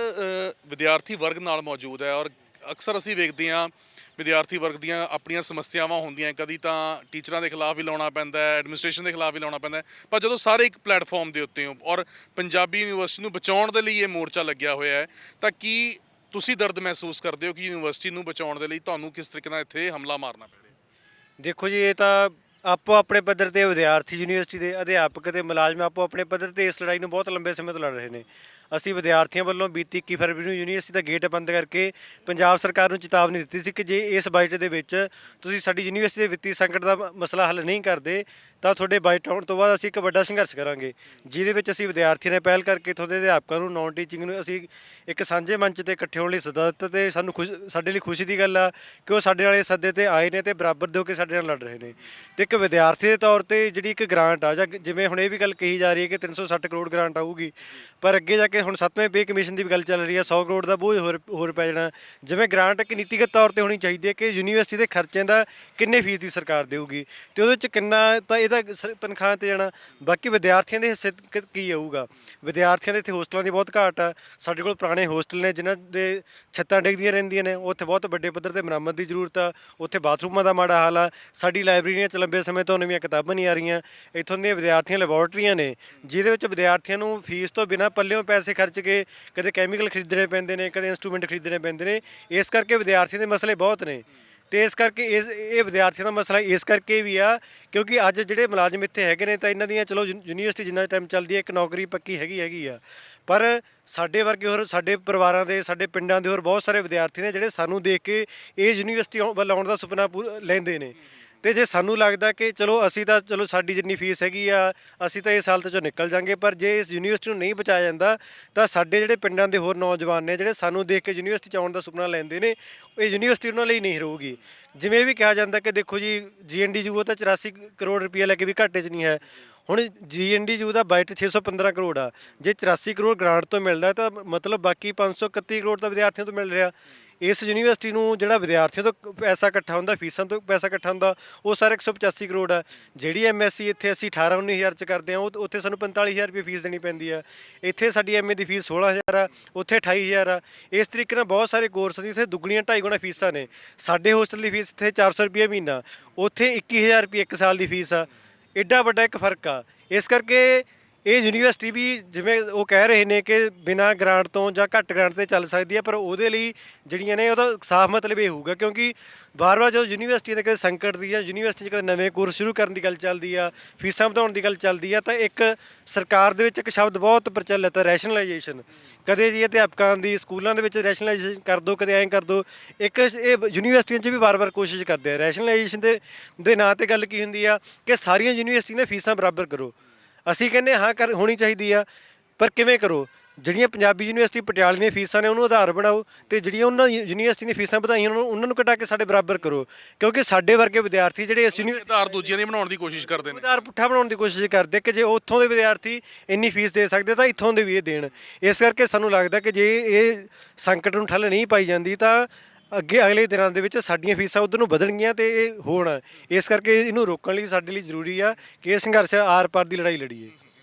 ਵਿਦਿਆਰਥੀ ਵਰਗ ਨਾਲ ਮੌਜੂਦ ਹੈ, ਔਰ ਅਕਸਰ ਅਸੀਂ ਵੇਖਦੇ ਹਾਂ ਵਿਦਿਆਰਥੀ ਵਰਗ ਦੀਆਂ ਆਪਣੀਆਂ ਸਮੱਸਿਆਵਾਂ ਹੁੰਦੀਆਂ, ਕਦੀ ਤਾਂ ਟੀਚਰਾਂ ਦੇ ਖਿਲਾਫ ਵੀ ਲਾਉਣਾ ਪੈਂਦਾ ਹੈ, ਐਡਮਿਨਿਸਟ੍ਰੇਸ਼ਨ ਦੇ ਖਿਲਾਫ ਵੀ ਲਾਉਣਾ ਪੈਂਦਾ ਹੈ, ਪਰ ਜਦੋਂ ਸਾਰੇ ਇੱਕ ਪਲੇਟਫਾਰਮ ਦੇ ਉੱਤੇ ਹੋ ਔਰ ਪੰਜਾਬੀ ਯੂਨੀਵਰਸਿਟੀ ਨੂੰ ਬਚਾਉਣ ਦੇ ਲਈ ਇਹ ਮੋਰਚਾ ਲੱਗਿਆ ਹੋਇਆ ਹੈ, ਤਾਂ ਕੀ ਤੁਸੀਂ ਦਰਦ ਮਹਿਸੂਸ ਕਰਦੇ ਹੋ ਕਿ ਯੂਨੀਵਰਸਿਟੀ ਨੂੰ ਬਚਾਉਣ ਦੇ ਲਈ ਤੁਹਾਨੂੰ ਕਿਸ ਤਰੀਕੇ ਨਾਲ ਇੱਥੇ ਹਮਲਾ ਮਾਰਨਾ ਪੈ ਰਿਹਾ? ਦੇਖੋ ਜੀ, ਇਹ ਤਾਂ ਆਪੋ ਆਪਣੇ ਪੱਧਰ ਤੇ ਵਿਦਿਆਰਥੀ, ਯੂਨੀਵਰਸਿਟੀ ਦੇ ਅਧਿਆਪਕ ਤੇ ਮੁਲਾਜ਼ਮ ਆਪੋ ਆਪਣੇ ਪੱਧਰ ਤੇ ਇਸ ਲੜਾਈ ਨੂੰ ਬਹੁਤ ਲੰਬੇ ਸਮੇਂ ਤੋਂ ਲੜ ਰਹੇ ਨੇ। ਅਸੀਂ ਵਿਦਿਆਰਥੀਆਂ ਵੱਲੋਂ ਬੀਤੀ 21 ਫਰਵਰੀ ਨੂੰ ਯੂਨੀਵਰਸਿਟੀ ਦਾ ਗੇਟ ਬੰਦ ਕਰਕੇ ਪੰਜਾਬ ਸਰਕਾਰ ਨੂੰ ਚੇਤਾਵਨੀ ਦਿੱਤੀ ਸੀ ਕਿ ਜੇ ਇਸ ਬਜਟ ਦੇ ਵਿੱਚ ਤੁਸੀਂ ਸਾਡੀ ਯੂਨੀਵਰਸਿਟੀ ਦੇ ਵਿੱਤੀ ਸੰਕਟ ਦਾ ਮਸਲਾ ਹੱਲ ਨਹੀਂ ਕਰਦੇ ਤਾਂ ਤੁਹਾਡੇ ਬਜਟ ਆਉਣ ਤੋਂ ਬਾਅਦ ਅਸੀਂ ਇੱਕ ਵੱਡਾ ਸੰਘਰਸ਼ ਕਰਾਂਗੇ, ਜਿਹਦੇ ਵਿੱਚ ਅਸੀਂ ਵਿਦਿਆਰਥੀਆਂ ਨੇ ਪਹਿਲ ਕਰਕੇ ਇੱਥੋਂ ਦੇ ਅਧਿਆਪਕਾਂ ਨੂੰ, ਨੌਨ ਟੀਚਿੰਗ ਨੂੰ ਅਸੀਂ ਇੱਕ ਸਾਂਝੇ ਮੰਚ ਤੇ ਇਕੱਠੇ ਹੋਣ ਲਈ ਸੱਦਾ ਦਿੱਤਾ। ਤੇ ਸਾਨੂੰ ਸਾਡੇ ਲਈ ਖੁਸ਼ੀ ਦੀ ਗੱਲ ਆ ਕਿ ਉਹ ਸਾਡੇ ਨਾਲ ਇਸ ਸੱਦੇ ਤੇ ਆਏ ਨੇ ਤੇ ਬਰਾਬਰ ਦੇ ਹੋ ਕੇ ਸਾਡੇ ਨਾਲ ਲੜ ਰਹੇ ਨੇ। ਤੇ ਇੱਕ ਵਿਦਿਆਰਥੀ ਦੇ ਤੌਰ ਤੇ ਜਿਹੜੀ ਇੱਕ ਗ੍ਰਾਂਟ ਆ, ਜਾਂ ਜਿਵੇਂ ਹੁਣ ਇਹ ਵੀ ਗੱਲ ਕਹੀ ਜਾ ਰਹੀ ਹੈ ਕਿ 360 ਕਰੋੜ ਗ੍ਰਾਂਟ ਆਊਗੀ, ਪਰ ਅੱਗੇ ਜਾ ਕੇ ਹੁਣ 7ਵੇਂ ਪੇ ਕਮਿਸ਼ਨ ਦੀ ਵੀ ਗੱਲ ਚੱਲ ਰਹੀ ਹੈ, 100 ਕਰੋੜ ਦਾ ਬੋਝ ਹੋਰ ਪੈ ਜਾਣਾ। ਜਿਵੇਂ ਗ੍ਰਾਂਟ ਇੱਕ ਨੀਤੀਗਤ ਤੌਰ ਤੇ ਹੋਣੀ ਚਾਹੀਦੀ ਹੈ ਕਿ ਯੂਨੀਵਰਸਿਟੀ ਦੇ ਖਰਚਿਆਂ ਦਾ ਕਿੰਨੇ ਫੀਸਦੀ ਸਰਕਾਰ ਦੇਊਗੀ ਤੇ ਉਹਦੇ ਵਿੱਚ ਕਿੰਨਾ ਤਾਂ ਇਹਦਾ ਤਨਖਾਹ ਤੇ ਜਾਣਾ, ਬਾਕੀ ਵਿਦਿਆਰਥੀਆਂ ਦੇ ਹਿੱਸੇ ਕੀ ਆਊਗਾ। ਵਿਦਿਆਰਥੀਆਂ ਦੇ ਇੱਥੇ ਹੋਸਟਲਾਂ ਦੀ ਬਹੁਤ ਘਾਟ ਆ। ਸਾਡੇ ਕੋਲ ਪੁਰਾਣੇ ਹੋਸਟਲ ਨੇ ਜਿਨ੍ਹਾਂ ਦੇ ਛੱਤਾਂ ਡਿੱਗਦੀਆਂ ਰਹਿੰਦੀਆਂ ਨੇ, ਉੱਥੇ ਬਹੁਤ ਵੱਡੇ ਪੱਧਰ ਤੇ ਮੁਰੰਮਤ ਦੀ ਜ਼ਰੂਰਤ ਆ। ਉੱਥੇ ਬਾਥਰੂਮਾਂ ਦਾ ਮਾੜਾ ਹਾਲ ਆ। ਸਾਡੀ ਲਾਇਬ੍ਰੇਰੀਆਂ 'ਚ ਲੰਬੇ ਸਮੇਂ ਤੋਂ ਨਵੀਆਂ ਕਿਤਾਬਾਂ ਨਹੀਂ ਆ ਰਹੀਆਂ। ਇੱਥੋਂ ਦੀਆਂ ਵਿਦਿਆਰਥੀਆਂ ਲੈਬੋਰਟਰੀਆਂ ਨੇ ਜਿਹਦੇ ਵਿੱਚ ਵਿਦਿਆਰਥੀਆਂ ਨੂੰ ਫੀਸ ਤੋਂ ਬਿਨਾਂ ਪੱਲਿਓਂ ਪੈਸੇ ਖਰਚ ਕੇ ਕਦੇ ਕੈਮੀਕਲ ਖਰੀਦਣੇ ਪੈਂਦੇ ਨੇ, ਕਦੇ ਇੰਸਟਰੂਮੈਂਟ ਖਰੀਦਣੇ ਪੈਂਦੇ ਨੇ। ਇਸ ਕਰਕੇ ਵਿਦਿਆਰਥੀਆਂ ਦੇ ਮਸਲੇ ਬਹੁਤ ਨੇ ਤੇ ਇਸ ਕਰਕੇ ਇਹ ਵਿਦਿਆਰਥੀਆਂ ਦਾ ਮਸਲਾ ਇਸ ਕਰਕੇ ਵੀ ਆ ਕਿਉਂਕਿ ਅੱਜ ਜਿਹੜੇ ਮੁਲਾਜ਼ਮ ਇੱਥੇ ਹੈਗੇ ਨੇ ਤਾਂ ਇਹਨਾਂ ਦੀਆਂ ਚਲੋ ਯੂਨੀਵਰਸਿਟੀ ਜਿੰਨਾ ਟਾਈਮ ਚੱਲਦੀ ਹੈ ਇੱਕ ਨੌਕਰੀ ਪੱਕੀ ਹੈਗੀ ਆ, ਪਰ ਸਾਡੇ ਵਰਗੇ ਹੋਰ ਸਾਡੇ ਪਰਿਵਾਰਾਂ ਦੇ, ਸਾਡੇ ਪਿੰਡਾਂ ਦੇ ਹੋਰ ਬਹੁਤ ਸਾਰੇ ਵਿਦਿਆਰਥੀ ਨੇ ਜਿਹੜੇ ਸਾਨੂੰ ਦੇਖ ਕੇ ਇਹ ਯੂਨੀਵਰਸਿਟੀ ਵੱਲ ਆਉਣ ਦਾ ਸੁਪਨਾ ਲੈਂਦੇ ਨੇ। ਤੇ ਜੇ ਸਾਨੂੰ ਲੱਗਦਾ ਕਿ ਅਸੀਂ ਤਾਂ ਸਾਡੀ ਜਿੰਨੀ ਫੀਸ ਹੈਗੀ ਆ ਅਸੀਂ ਤਾਂ ਇਸ ਹਾਲਤ 'ਚੋਂ ਨਿਕਲ ਜਾਂਗੇ, ਪਰ ਜੇ ਇਸ ਯੂਨੀਵਰਸਿਟੀ ਨੂੰ ਨਹੀਂ ਬਚਾਇਆ ਜਾਂਦਾ ਤਾਂ ਸਾਡੇ ਜਿਹੜੇ ਪਿੰਡਾਂ ਦੇ ਹੋਰ ਨੌਜਵਾਨ ਨੇ ਜਿਹੜੇ ਸਾਨੂੰ ਦੇਖ ਕੇ ਯੂਨੀਵਰਸਿਟੀ 'ਚ ਆਉਣ ਦਾ ਸੁਪਨਾ ਲੈਂਦੇ ਨੇ, ਇਹ ਯੂਨੀਵਰਸਿਟੀ ਉਹਨਾਂ ਲਈ ਨਹੀਂ ਰਹੂਗੀ। ਜਿਵੇਂ ਵੀ ਕਿਹਾ ਜਾਂਦਾ ਕਿ ਦੇਖੋ ਜੀ GNDU ਉਹ ਤਾਂ 84 ਕਰੋੜ ਰੁਪਈਆ ਲੈ ਕੇ ਵੀ ਘਾਟੇ 'ਚ ਨਹੀਂ ਹੈ। ਹੁਣ GNDU ਦਾ ਬਜਟ 615 ਕਰੋੜ ਆ, ਜੇ 84 ਕਰੋੜ ਗ੍ਰਾਂਟ ਤੋਂ ਮਿਲਦਾ ਤਾਂ ਮਤਲਬ ਬਾਕੀ 531 ਕਰੋੜ ਤਾਂ ਵਿਦਿਆਰਥੀਆਂ ਤੋਂ ਮਿਲ ਰਿਹਾ। ਇਸ ਯੂਨੀਵਰਸਿਟੀ ਨੂੰ ਜਿਹੜਾ ਵਿਦਿਆਰਥੀਆਂ ਤੋਂ ਪੈਸਾ ਇਕੱਠਾ ਹੁੰਦਾ, ਫੀਸਾਂ ਤੋਂ ਪੈਸਾ ਇਕੱਠਾ ਹੁੰਦਾ, ਉਹ ਸਾਰਾ 185 ਕਰੋੜ ਆ। ਜਿਹੜੀ MSc ਇੱਥੇ ਅਸੀਂ 18-19 'ਚ ਕਰਦੇ ਹਾਂ, ਉਹ ਉੱਥੇ ਸਾਨੂੰ 45,000 ਰੁਪਏ ਫੀਸ ਦੇਣੀ ਪੈਂਦੀ ਆ। ਇੱਥੇ ਸਾਡੀ MA ਦੀ ਫੀਸ 16,000 ਆ, ਉੱਥੇ 28,000 ਆ। ਇਸ ਤਰੀਕੇ ਨਾਲ ਬਹੁਤ ਸਾਰੇ ਕੋਰਸ ਦੀ ਉੱਥੇ ਦੁੱਗਣੀਆਂ 2.5 ਗੁਣਾ ਫੀਸਾਂ ਨੇ। ਸਾਡੇ ਹੋਸਟਲ ਦੀ ਫੀਸ ਇੱਥੇ 400 ਰੁਪਏ ਮਹੀਨਾ, ਉੱਥੇ 21,000 ਰੁਪਏ 1 ਸਾਲ ਦੀ ਫੀਸ ਆ। ਐਡਾ ਵੱਡਾ ਇੱਕ ਫਰਕ ਆ। ਇਸ ਕਰਕੇ ਇਹ ਯੂਨੀਵਰਸਿਟੀ ਵੀ ਜਿਵੇਂ ਉਹ ਕਹਿ ਰਹੇ ਨੇ ਕਿ ਬਿਨਾਂ ਗ੍ਰਾਂਟ ਤੋਂ ਜਾਂ ਘੱਟ ਗ੍ਰਾਂਟ ਤੇ ਚੱਲ ਸਕਦੀ ਹੈ, ਪਰ ਉਹਦੇ ਲਈ ਜਿਹੜੀਆਂ ਨੇ ਉਹਦਾ ਸਾਫ਼ ਮਤਲਬ ਇਹ ਹੋਊਗਾ ਕਿਉਂਕਿ ਵਾਰ-ਵਾਰ ਜਦੋਂ ਯੂਨੀਵਰਸਿਟੀ ਦੇ ਕਦੇ ਸੰਕਟ ਦੀ ਜਾਂ ਯੂਨੀਵਰਸਿਟੀ 'ਚ ਕਦੇ ਨਵੇਂ ਕੋਰਸ ਸ਼ੁਰੂ ਕਰਨ ਦੀ ਗੱਲ ਚੱਲਦੀ ਆ, ਫੀਸਾਂ ਵਧਾਉਣ ਦੀ ਗੱਲ ਚੱਲਦੀ ਆ, ਤਾਂ ਇੱਕ ਸਰਕਾਰ ਦੇ ਵਿੱਚ ਇੱਕ ਸ਼ਬਦ ਬਹੁਤ ਪ੍ਰਚਲਿਤ ਹੈ, ਰੈਸ਼ਨਲਾਈਜੇਸ਼ਨ। ਕਦੇ ਜੀ ਅਧਿਆਪਕਾਂ ਦੀ ਸਕੂਲਾਂ ਦੇ ਵਿੱਚ ਰੈਸ਼ਨਲਾਈਜੇਸ਼ਨ ਕਰ ਦਿਓ, ਕਦੇ ਐਂ ਕਰ ਦਿਓ। ਇੱਕ ਇਹ ਯੂਨੀਵਰਸਿਟੀਆਂ 'ਚ ਵੀ ਵਾਰ-ਵਾਰ ਕੋਸ਼ਿਸ਼ ਕਰਦੇ ਆ ਰੈਸ਼ਨਲਾਈਜੇਸ਼ਨ ਦੇ ਨਾਂ 'ਤੇ। ਗੱਲ ਕੀ ਹੁੰਦੀ ਆ ਕਿ ਸਾਰੀਆਂ ਯੂਨੀਵਰਸਿਟੀਆਂ ਦੀਆਂ ਫੀਸਾਂ ਬਰਾਬਰ ਕਰੋ। ਅਸੀਂ ਕਹਿੰਦੇ ਹਾਂ ਹੋਣੀ ਚਾਹੀਦੀ ਆ, ਪਰ ਕਿਵੇਂ ਕਰੋ? ਜਿਹੜੀਆਂ ਪੰਜਾਬੀ ਯੂਨੀਵਰਸਿਟੀ ਪਟਿਆਲੇ ਦੀਆਂ ਫੀਸਾਂ ਨੇ ਉਹਨੂੰ ਆਧਾਰ ਬਣਾਓ ਤੇ ਜਿਹੜੀਆਂ ਉਹਨਾਂ ਯੂਨੀਵਰਸਿਟੀ ਦੀਆਂ ਫੀਸਾਂ ਵਧਾਈਆਂ ਉਹਨਾਂ ਨੂੰ ਘਟਾ ਕੇ ਸਾਡੇ ਬਰਾਬਰ ਕਰੋ, ਕਿਉਂਕਿ ਸਾਡੇ ਵਰਗੇ ਵਿਦਿਆਰਥੀ ਜਿਹੜੇ ਇਸ ਯੂਨੀਵਰਸਿਟੀ ਆਧਾਰ ਦੂਜਿਆਂ ਦੀ ਬਣਾਉਣ ਦੀ ਕੋਸ਼ਿਸ਼ ਕਰਦੇ ਨੇ, ਆਧਾਰ ਪੁੱਠਾ ਬਣਾਉਣ ਦੀ ਕੋਸ਼ਿਸ਼ ਕਰਦੇ ਕਿ ਜੇ ਉੱਥੋਂ ਦੇ ਵਿਦਿਆਰਥੀ ਇੰਨੀ ਫੀਸ ਦੇ ਸਕਦੇ ਤਾਂ ਇੱਥੋਂ ਦੇ ਵੀ ਇਹ ਦੇਣ। ਇਸ ਕਰਕੇ ਸਾਨੂੰ ਲੱਗਦਾ ਕਿ ਜੇ ਇਹ ਸੰਕਟ ਨੂੰ ਠੱਲ ਨਹੀਂ ਪਾਈ ਜਾਂਦੀ ਤਾਂ ਅਗਲੇ ਦਿਨਾਂ ਦੇ ਵਿੱਚ ਸਾਡੀਆਂ ਫੀਸਾਂ ਉੱਧਰ ਨੂੰ ਵਧਣਗੀਆਂ ਤੇ ਇਹ ਹੋਣ। ਇਸ ਕਰਕੇ ਇਹਨੂੰ ਰੋਕਣ ਲਈ ਸਾਡੇ ਲਈ ਜ਼ਰੂਰੀ ਆ ਕਿ ਇਹ ਸੰਘਰਸ਼ ਆਰ-ਪਾਰ ਦੀ ਲੜਾਈ ਲੜੀਏ।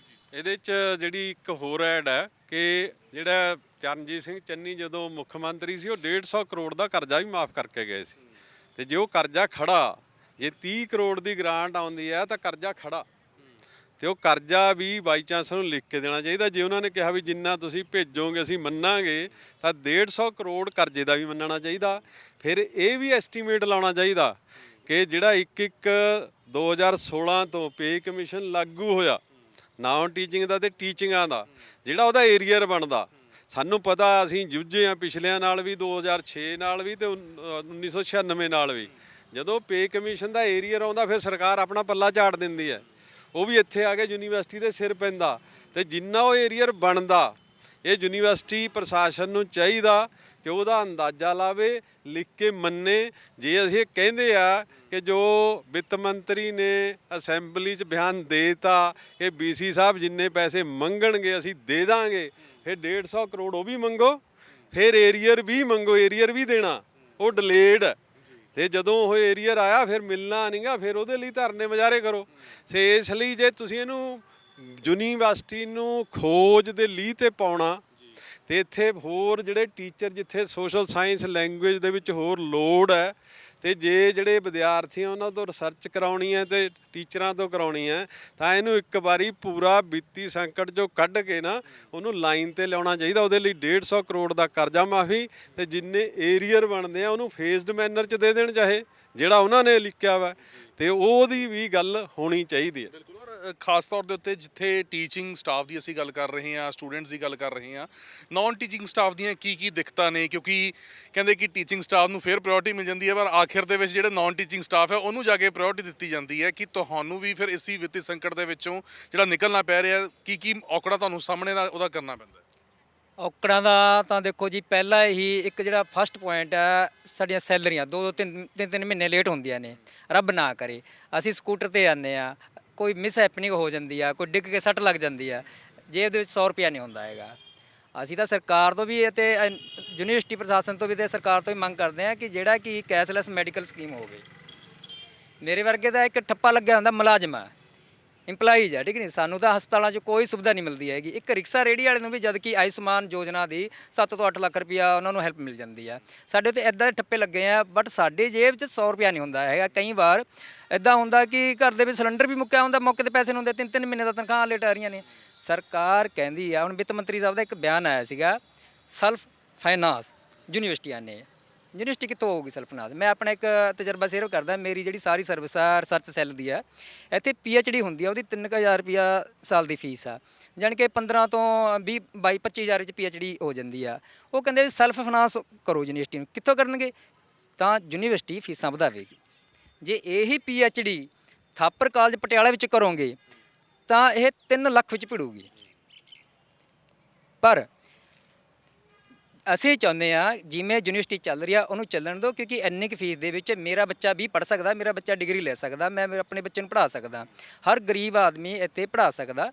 ਇਹਦੇ 'ਚ ਜਿਹੜੀ ਇੱਕ ਹੋਰ ਐਡ ਹੈ ਕਿ ਜਿਹੜਾ ਚਰਨਜੀਤ ਸਿੰਘ ਚੰਨੀ ਜਦੋਂ ਮੁੱਖ ਮੰਤਰੀ ਸੀ ਉਹ 150 ਕਰੋੜ ਦਾ ਕਰਜ਼ਾ ਵੀ ਮਾਫ ਕਰਕੇ ਗਏ ਸੀ। ਤੇ ਜੇ ਉਹ ਕਰਜ਼ਾ ਖੜਾ, ਜੇ 30 ਕਰੋੜ ਦੀ ਗ੍ਰਾਂਟ ਆਉਂਦੀ ਹੈ ਤਾਂ ਕਰਜ਼ਾ ਖੜਾ, ਤੇ ਉਹ ਕਰਜ਼ਾ ਵੀ ਬਾਈ ਚਾਂਸ ਨੂੰ ਲਿਖ ਕੇ ਦੇਣਾ ਚਾਹੀਦਾ। ਜੇ ਉਹਨਾਂ ਨੇ ਕਿਹਾ ਵੀ ਜਿੰਨਾ ਤੁਸੀਂ ਭੇਜੋਗੇ ਅਸੀਂ ਮੰਨਾਂਗੇ, ਤਾਂ 150 ਕਰੋੜ ਕਰਜ਼ੇ ਦਾ ਵੀ ਮੰਨਣਾ ਚਾਹੀਦਾ। ਫਿਰ ਇਹ ਵੀ ਐਸਟੀਮੇਟ ਲਾਉਣਾ ਚਾਹੀਦਾ ਕਿ ਜਿਹੜਾ 2016 ਤੋਂ ਪੇ ਕਮਿਸ਼ਨ ਲਾਗੂ ਹੋਇਆ ਨਾਨ ਟੀਚਿੰਗ ਦਾ ਤੇ ਟੀਚਿੰਗਾਂ ਦਾ, ਜਿਹੜਾ ਉਹਦਾ ਏਰੀਅਰ ਬਣਦਾ, ਸਾਨੂੰ ਪਤਾ ਅਸੀਂ ਜੂਝੇ ਆ ਪਿਛਲਿਆਂ ਨਾਲ ਵੀ, 2006 ਨਾਲ ਵੀ ਤੇ 1996 ਨਾਲ ਵੀ। ਜਦੋਂ ਪੇ ਕਮਿਸ਼ਨ ਦਾ ਏਰੀਅਰ ਆਉਂਦਾ ਫਿਰ ਸਰਕਾਰ ਆਪਣਾ ਪੱਲਾ ਝਾੜ ਦਿੰਦੀ ਹੈ, ਉਹ ਵੀ ਇੱਥੇ ਆ ਕੇ ਯੂਨੀਵਰਸਿਟੀ ਦੇ ਸਿਰ ਪੈਂਦਾ। ਤੇ ਜਿੰਨਾ ਉਹ ਏਰੀਅਰ ਬਣਦਾ ਇਹ ਯੂਨੀਵਰਸਿਟੀ ਪ੍ਰਸ਼ਾਸਨ ਨੂੰ ਚਾਹੀਦਾ ਕਿ ਉਹਦਾ ਅੰਦਾਜ਼ਾ ਲਾਵੇ, ਲਿਖ ਕੇ ਮੰਨੇ। ਜੇ ਅਸੀਂ ਕਹਿੰਦੇ ਆ ਕਿ ਜੋ ਵਿੱਤ ਮੰਤਰੀ ਨੇ ਅਸੈਂਬਲੀ 'ਚ ਬਿਆਨ ਦੇਤਾ ਕਿ BC ਸਾਹਿਬ ਜਿੰਨੇ ਪੈਸੇ ਮੰਗਣਗੇ ਅਸੀਂ ਦੇ ਦਾਂਗੇ, ਫਿਰ 150 ਕਰੋੜ ਉਹ ਵੀ ਮੰਗੋ, ਫਿਰ ਏਰੀਅਰ ਵੀ ਮੰਗੋ, ਏਰੀਅਰ ਵੀ ਦੇਣਾ, ਉਹ ਡਿਲੇਡ। ਤੇ ਜਦੋਂ ਉਹ ਏਰੀਅਰ ਆਇਆ ਫਿਰ ਮਿਲਣਾ ਨਹੀਂਗਾ, ਫਿਰ ਉਹਦੇ ਲਈ ਧਰਨੇ ਮੁਜ਼ਾਹਰੇ ਕਰੋ। ਤੇ ਇਸ ਲਈ ਜੇ ਤੁਸੀਂ ਇਹਨੂੰ ਯੂਨੀਵਰਸਿਟੀ ਨੂੰ ਖੋਜ ਦੇ ਲੀਹ ਤੇ ਪਾਉਣਾ, ਤੇ ਇੱਥੇ ਹੋਰ ਜਿਹੜੇ ਟੀਚਰ ਜਿੱਥੇ ਸੋਸ਼ਲ ਸਾਇੰਸ ਲੈਂਗੁਏਜ ਦੇ ਵਿੱਚ ਹੋਰ ਲੋੜ ਹੈ, ਤੇ ਜੇ ਜਿਹੜੇ ਵਿਦਿਆਰਥੀ ਆ ਉਹਨਾਂ ਤੋਂ ਰਿਸਰਚ ਕਰਾਉਣੀ ਹੈ ਤੇ ਟੀਚਰਾਂ ਤੋਂ ਕਰਾਉਣੀ ਹੈ, ਤਾਂ ਇਹਨੂੰ ਇੱਕ ਵਾਰੀ ਪੂਰਾ ਵਿੱਤੀ ਸੰਕਟ 'ਚੋਂ ਕੱਢ ਕੇ ਨਾ ਉਹਨੂੰ ਲਾਈਨ ਤੇ ਲਿਆਉਣਾ ਚਾਹੀਦਾ। ਉਹਦੇ ਲਈ 150 ਕਰੋੜ ਦਾ ਕਰਜ਼ਾ ਮਾਫੀ, ਤੇ ਜਿੰਨੇ ਏਰੀਅਰ ਬਣਦੇ ਆ ਉਹਨੂੰ ਫੇਜ਼ਡ ਮੈਨਰ 'ਚ ਦੇ ਦੇਣ, ਚਾਹੇ ਜਿਹੜਾ ਉਹਨਾਂ ਨੇ ਲਿਖਿਆ ਵਾ, ਤੇ ਉਹਦੀ ਵੀ ਗੱਲ ਹੋਣੀ ਚਾਹੀਦੀ ਹੈ। ਖਾਸ ਤੌਰ ਦੇ ਉੱਤੇ ਜਿੱਥੇ ਟੀਚਿੰਗ ਸਟਾਫ ਦੀ ਅਸੀਂ ਗੱਲ ਕਰ ਰਹੇ ਹਾਂ, ਸਟੂਡੈਂਟਸ ਦੀ ਗੱਲ ਕਰ ਰਹੇ ਹਾਂ, ਨਾਨ ਟੀਚਿੰਗ ਸਟਾਫ ਦੀਆਂ ਕੀ ਦਿੱਕਤਾਂ ਨੇ? ਕਿਉਂਕਿ ਕਹਿੰਦੇ ਕਿ ਟੀਚਿੰਗ ਸਟਾਫ ਨੂੰ ਫਿਰ ਪ੍ਰਾਇੋਰਟੀ ਮਿਲ ਜਾਂਦੀ ਹੈ, ਪਰ ਆਖਿਰ ਦੇ ਵਿੱਚ ਜਿਹੜਾ ਨਾਨ ਟੀਚਿੰਗ ਸਟਾਫ ਹੈ ਉਹਨੂੰ ਜਾ ਕੇ ਪ੍ਰਾਇੋਰਟੀ ਦਿੱਤੀ ਜਾਂਦੀ ਹੈ। ਕਿ ਤੁਹਾਨੂੰ ਵੀ ਫਿਰ ਇਸੀ ਵਿੱਤੀ ਸੰਕਟ ਦੇ ਵਿੱਚੋਂ ਜਿਹੜਾ ਨਿਕਲਣਾ ਪੈ ਰਿਹਾ, ਕੀ ਔਕੜਾ ਤੁਹਾਨੂੰ ਸਾਹਮਣੇ ਦਾ ਉਹਦਾ ਕਰਨਾ ਪੈਂਦਾ? ਔਕੜਾਂ ਦਾ ਤਾਂ ਦੇਖੋ ਜੀ, ਪਹਿਲਾਂ ਹੀ ਇੱਕ ਜਿਹੜਾ ਫਸਟ ਪੁਆਇੰਟ ਹੈ, ਸਾਡੀਆਂ ਸੈਲਰੀਆਂ 2-3 ਮਹੀਨੇ ਲੇਟ ਹੁੰਦੀਆਂ ਨੇ। ਰੱਬ ਨਾ ਕਰੇ ਅਸੀਂ ਸਕੂਟਰ ਤੇ ਆਉਂਦੇ ਆ, ਕੋਈ ਮਿਸ ਹੈਪਨਿੰਗ ਹੋ ਜਾਂਦੀ ਆ, ਕੋਈ ਡਿੱਗ ਕੇ ਸੱਟ ਲੱਗ ਜਾਂਦੀ ਆ, ਜੇਬ ਦੇ ਵਿੱਚ 100 ਰੁਪਇਆ ਨਹੀਂ ਹੁੰਦਾ ਹੈਗਾ। ਅਸੀਂ ਤਾਂ ਸਰਕਾਰ ਤੋਂ ਵੀ ਅਤੇ ਯੂਨੀਵਰਸਿਟੀ ਪ੍ਰਸ਼ਾਸਨ ਤੋਂ ਵੀ ਤੇ ਸਰਕਾਰ ਤੋਂ ਹੀ ਮੰਗ ਕਰਦੇ ਹਾਂ ਕਿ ਜਿਹੜਾ ਕਿ ਕੈਸ਼ਲੈਸ ਮੈਡੀਕਲ ਸਕੀਮ ਹੋਵੇ। ਮੇਰੇ ਵਰਗੇ ਦਾ ਇੱਕ ਠੱਪਾ ਲੱਗਿਆ ਹੁੰਦਾ, ਮੁਲਾਜ਼ਮ ਆ, ਇੰਪਲਾਈਜ਼ ਆ, ਠੀਕ ਨਹੀਂ, ਸਾਨੂੰ ਤਾਂ ਹਸਪਤਾਲਾਂ 'ਚ ਕੋਈ ਸੁਵਿਧਾ ਨਹੀਂ ਮਿਲਦੀ ਹੈਗੀ। ਇੱਕ ਰਿਕਸ਼ਾ ਰੇਹੜੀ ਵਾਲੇ ਨੂੰ ਵੀ ਜਦ ਕਿ ਆਯੁਸ਼ਮਾਨ ਯੋਜਨਾ ਦੀ 7 ਤੋਂ 8 ਲੱਖ ਰੁਪਇਆ ਉਹਨਾਂ ਨੂੰ ਹੈਲਪ ਮਿਲ ਜਾਂਦੀ ਆ, ਸਾਡੇ ਤੇ ਇੱਦਾਂ ਦੇ ਠੱਪੇ ਲੱਗੇ ਆ। ਬਟ ਸਾਡੇ ਜੇਬ 'ਚ 100 ਰੁਪਇਆ ਨਹੀਂ ਹੁੰਦਾ ਹੈਗਾ। ਕਈ ਵਾਰ ਇੱਦਾਂ ਹੁੰਦਾ ਕਿ ਘਰ ਦੇ ਵਿੱਚ ਸਿਲੰਡਰ ਵੀ ਮੁੱਕਿਆ ਹੁੰਦਾ, ਮੌਕੇ 'ਤੇ ਪੈਸੇ ਨਹੀਂ ਹੁੰਦੇ, 3-3 ਮਹੀਨੇ ਦਾ ਤਨਖਾਹਾਂ ਲੇਟ ਆ ਰਹੀਆਂ ਨੇ। ਸਰਕਾਰ ਕਹਿੰਦੀ ਆ, ਹੁਣ ਵਿੱਤ ਮੰਤਰੀ ਸਾਹਿਬ ਦਾ ਇੱਕ ਬਿਆਨ ਆਇਆ ਸੀਗਾ, ਸੈਲਫ ਫਾਈਨਾਂਸ ਯੂਨੀਵਰਸਿਟੀਆਂ ਨੇ। ਯੂਨੀਵਰਸਿਟੀ ਕਿੱਥੋਂ ਹੋਊਗੀ ਸੈਲਫ ਫਾਈਨਾਂਸ? ਮੈਂ ਆਪਣਾ ਇੱਕ ਤਜਰਬਾ ਸ਼ੇਅਰ ਕਰਦਾ। ਮੇਰੀ ਜਿਹੜੀ ਸਾਰੀ ਸਰਵਿਸ ਆ ਰਿਸਰਚ ਸੈੱਲ ਦੀ ਆ, ਇੱਥੇ PhD ਹੁੰਦੀ ਆ, ਉਹਦੀ 3000 ਰੁਪਇਆ ਸਾਲ ਦੀ ਫੀਸ ਆ, ਜਾਣੀ ਕਿ 15 ਤੋਂ 22-25 ਹਜ਼ਾਰ ਵਿੱਚ PhD ਹੋ ਜਾਂਦੀ ਆ। ਉਹ ਕਹਿੰਦੇ ਵੀ ਸੈਲਫ ਫਾਈਨਾਂਸ ਕਰੋ ਯੂਨੀਵਰਸਿਟੀ ਨੂੰ। ਕਿੱਥੋਂ ਕਰਨਗੇ? ਤਾਂ ਯੂਨੀਵਰਸਿਟੀ ਫੀਸਾਂ ਵਧਾਵੇਗੀ। ਜੇ ਇਹੀ PhD ਥਾਪਰ ਕਾਲਜ ਪਟਿਆਲਾ ਵਿੱਚ ਕਰੋਗੇ ਤਾਂ ਇਹ 3 ਲੱਖ ਵਿੱਚ ਭਿੜੂਗੀ। ਪਰ ਅਸੀਂ ਚਾਹੁੰਦੇ ਆ ਜਿਵੇਂ ਯੂਨੀਵਰਸਿਟੀ ਚੱਲ ਰਹੀ ਆ ਉਹਨੂੰ ਚੱਲਣ ਦਿਓ, ਕਿਉਂਕਿ ਇੰਨੀ ਕੁ ਫੀਸ ਦੇ ਵਿੱਚ ਮੇਰਾ ਬੱਚਾ ਵੀ ਪੜ੍ਹ ਸਕਦਾ, ਮੇਰਾ ਬੱਚਾ ਡਿਗਰੀ ਲੈ ਸਕਦਾ, ਮੈਂ ਆਪਣੇ ਬੱਚੇ ਨੂੰ ਪੜ੍ਹਾ ਸਕਦਾ, ਹਰ ਗਰੀਬ ਆਦਮੀ ਇੱਥੇ ਪੜ੍ਹਾ ਸਕਦਾ।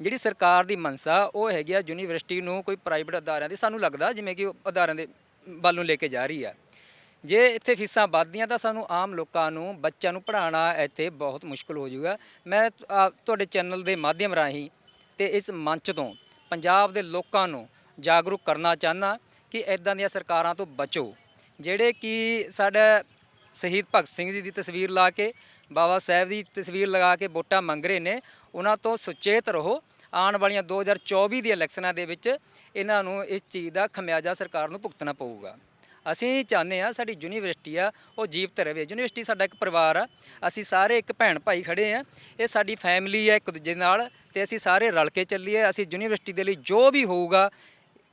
ਜਿਹੜੀ ਸਰਕਾਰ ਦੀ ਮਨਸਾ ਉਹ ਹੈਗੀ ਆ ਯੂਨੀਵਰਸਿਟੀ ਨੂੰ ਕੋਈ ਪ੍ਰਾਈਵੇਟ ਅਦਾਰਿਆਂ ਦੀ, ਸਾਨੂੰ ਲੱਗਦਾ ਜਿਵੇਂ ਕਿ ਉਹ ਅਦਾਰਿਆਂ ਦੇ ਵੱਲ ਨੂੰ ਲੈ ਕੇ ਜਾ ਰਹੀ ਆ। ਜੇ ਇੱਥੇ ਫੀਸਾਂ ਵੱਧਦੀਆਂ ਤਾਂ ਸਾਨੂੰ ਆਮ ਲੋਕਾਂ ਨੂੰ, ਬੱਚਿਆਂ ਨੂੰ ਪੜ੍ਹਾਉਣਾ ਇੱਥੇ ਬਹੁਤ ਮੁਸ਼ਕਲ ਹੋ ਜਾਊਗਾ। ਮੈਂ ਤੁਹਾਡੇ ਚੈਨਲ ਦੇ ਮਾਧਿਅਮ ਰਾਹੀਂ ਤੇ ਇਸ ਮੰਚ ਤੋਂ ਪੰਜਾਬ ਦੇ ਲੋਕਾਂ ਨੂੰ ਜਾਗਰੂਕ ਕਰਨਾ ਚਾਹੁੰਦਾ ਕਿ ਇੱਦਾਂ ਦੀਆਂ ਸਰਕਾਰਾਂ ਤੋਂ ਬਚੋ, ਜਿਹੜੇ ਕਿ ਸਾਡਾ ਸ਼ਹੀਦ ਭਗਤ ਸਿੰਘ ਜੀ ਦੀ ਤਸਵੀਰ ਲਾ ਕੇ, ਬਾਬਾ ਸਾਹਿਬ ਦੀ ਤਸਵੀਰ ਲਗਾ ਕੇ ਵੋਟਾਂ ਮੰਗ ਰਹੇ ਨੇ। ਉਹਨਾਂ ਤੋਂ ਸੁਚੇਤ ਰਹੋ। ਆਉਣ ਵਾਲੀਆਂ 2024 ਦੀਆਂ ਇਲੈਕਸ਼ਨਾਂ ਦੇ ਵਿੱਚ ਇਹਨਾਂ ਨੂੰ ਇਸ ਚੀਜ਼ ਦਾ ਖਮਿਆਜ਼ਾ ਸਰਕਾਰ ਨੂੰ ਭੁਗਤਣਾ ਪਊਗਾ। ਅਸੀਂ ਚਾਹੁੰਦੇ ਹਾਂ ਸਾਡੀ ਯੂਨੀਵਰਸਿਟੀ ਆ ਉਹ ਜੀਵਤ ਰਹੇ। ਯੂਨੀਵਰਸਿਟੀ ਸਾਡਾ ਇੱਕ ਪਰਿਵਾਰ ਆ, ਅਸੀਂ ਸਾਰੇ ਇੱਕ ਭੈਣ ਭਾਈ ਖੜੇ ਆ, ਇਹ ਸਾਡੀ ਫੈਮਿਲੀ ਹੈ ਇੱਕ ਦੂਜੇ ਨਾਲ, ਤੇ ਅਸੀਂ ਸਾਰੇ ਰਲ ਕੇ ਚੱਲੀਏ। ਅਸੀਂ ਯੂਨੀਵਰਸਿਟੀ ਦੇ ਲਈ ਜੋ ਵੀ ਹੋਊਗਾ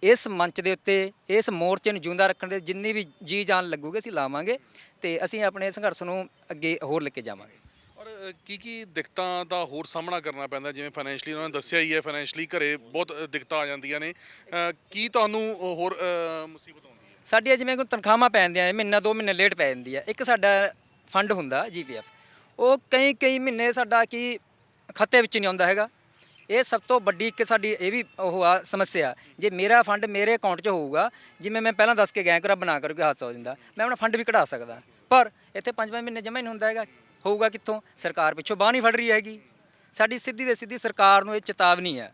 ਇਸ ਮੰਚ ਦੇ ਉੱਤੇ, ਇਸ ਮੋਰਚੇ ਨੂੰ ਜਿਉਂਦਾ ਰੱਖਣ ਦੇ ਜਿੰਨੀ ਵੀ ਜੀ ਜਾਨ ਲੱਗੂਗੀ ਅਸੀਂ ਲਾਵਾਂਗੇ, ਤੇ ਅਸੀਂ ਆਪਣੇ ਸੰਘਰਸ਼ ਨੂੰ ਅੱਗੇ ਹੋਰ ਲੈ ਕੇ ਜਾਵਾਂਗੇ। ਔਰ ਕੀ ਦਿੱਕਤਾਂ ਦਾ ਹੋਰ ਸਾਹਮਣਾ ਕਰਨਾ ਪੈਂਦਾ? ਜਿਵੇਂ ਫਾਈਨੈਂਸ਼ਲੀ ਉਹਨਾਂ ਨੇ ਦੱਸਿਆ ਹੀ ਹੈ, ਫਾਈਨੈਂਸ਼ਲੀ ਘਰੇ ਬਹੁਤ ਦਿੱਕਤਾਂ ਆ ਜਾਂਦੀਆਂ ਨੇ, ਕੀ ਤੁਹਾਨੂੰ ਹੋਰ ਮੁਸੀਬਤ ਆਉਂਦੀ ਹੈ? ਸਾਡੀਆਂ ਜਿਵੇਂ ਕੋਈ ਤਨਖਾਹਾਂ ਪੈ ਜਾਂਦੀਆਂ, ਮਹੀਨਾ 2 ਮਹੀਨੇ ਲੇਟ ਪੈ ਜਾਂਦੀ ਆ। ਇੱਕ ਸਾਡਾ ਫੰਡ ਹੁੰਦਾ GPF, ਉਹ ਕਈ ਮਹੀਨੇ ਸਾਡਾ ਕੀ ਖਾਤੇ ਵਿੱਚ ਨਹੀਂ ਆਉਂਦਾ ਹੈਗਾ। ਇਹ ਸਭ ਤੋਂ ਵੱਡੀ ਇੱਕ ਸਾਡੀ ਇਹ ਵੀ ਉਹ ਆ ਸਮੱਸਿਆ। ਜੇ ਮੇਰਾ ਫੰਡ ਮੇਰੇ ਅਕਾਊਂਟ 'ਚ ਹੋਊਗਾ, ਜਿਵੇਂ ਮੈਂ ਪਹਿਲਾਂ ਦੱਸ ਕੇ ਗਿਆ ਕਿ ਰੱਬ ਨਾ ਕਰੇ ਕੋਈ ਹਾਦਸਾ ਹੋ ਜਾਂਦਾ, ਮੈਂ ਆਪਣਾ ਫੰਡ ਵੀ ਕਢਾ ਸਕਦਾ, ਪਰ ਇੱਥੇ 5-5 ਮਹੀਨੇ ਜਮ੍ਹਾਂ ਹੀ ਨਹੀਂ ਹੁੰਦਾ ਹੈਗਾ। ਹੋਊਗਾ ਕਿੱਥੋਂ? ਸਰਕਾਰ ਪਿੱਛੋਂ ਬਾਂਹ ਨਹੀਂ ਫੜ ਰਹੀ ਹੈਗੀ। ਸਾਡੀ ਸਿੱਧੀ ਦੇ ਸਿੱਧੀ ਸਰਕਾਰ ਨੂੰ ਇਹ ਚੇਤਾਵਨੀ ਆ,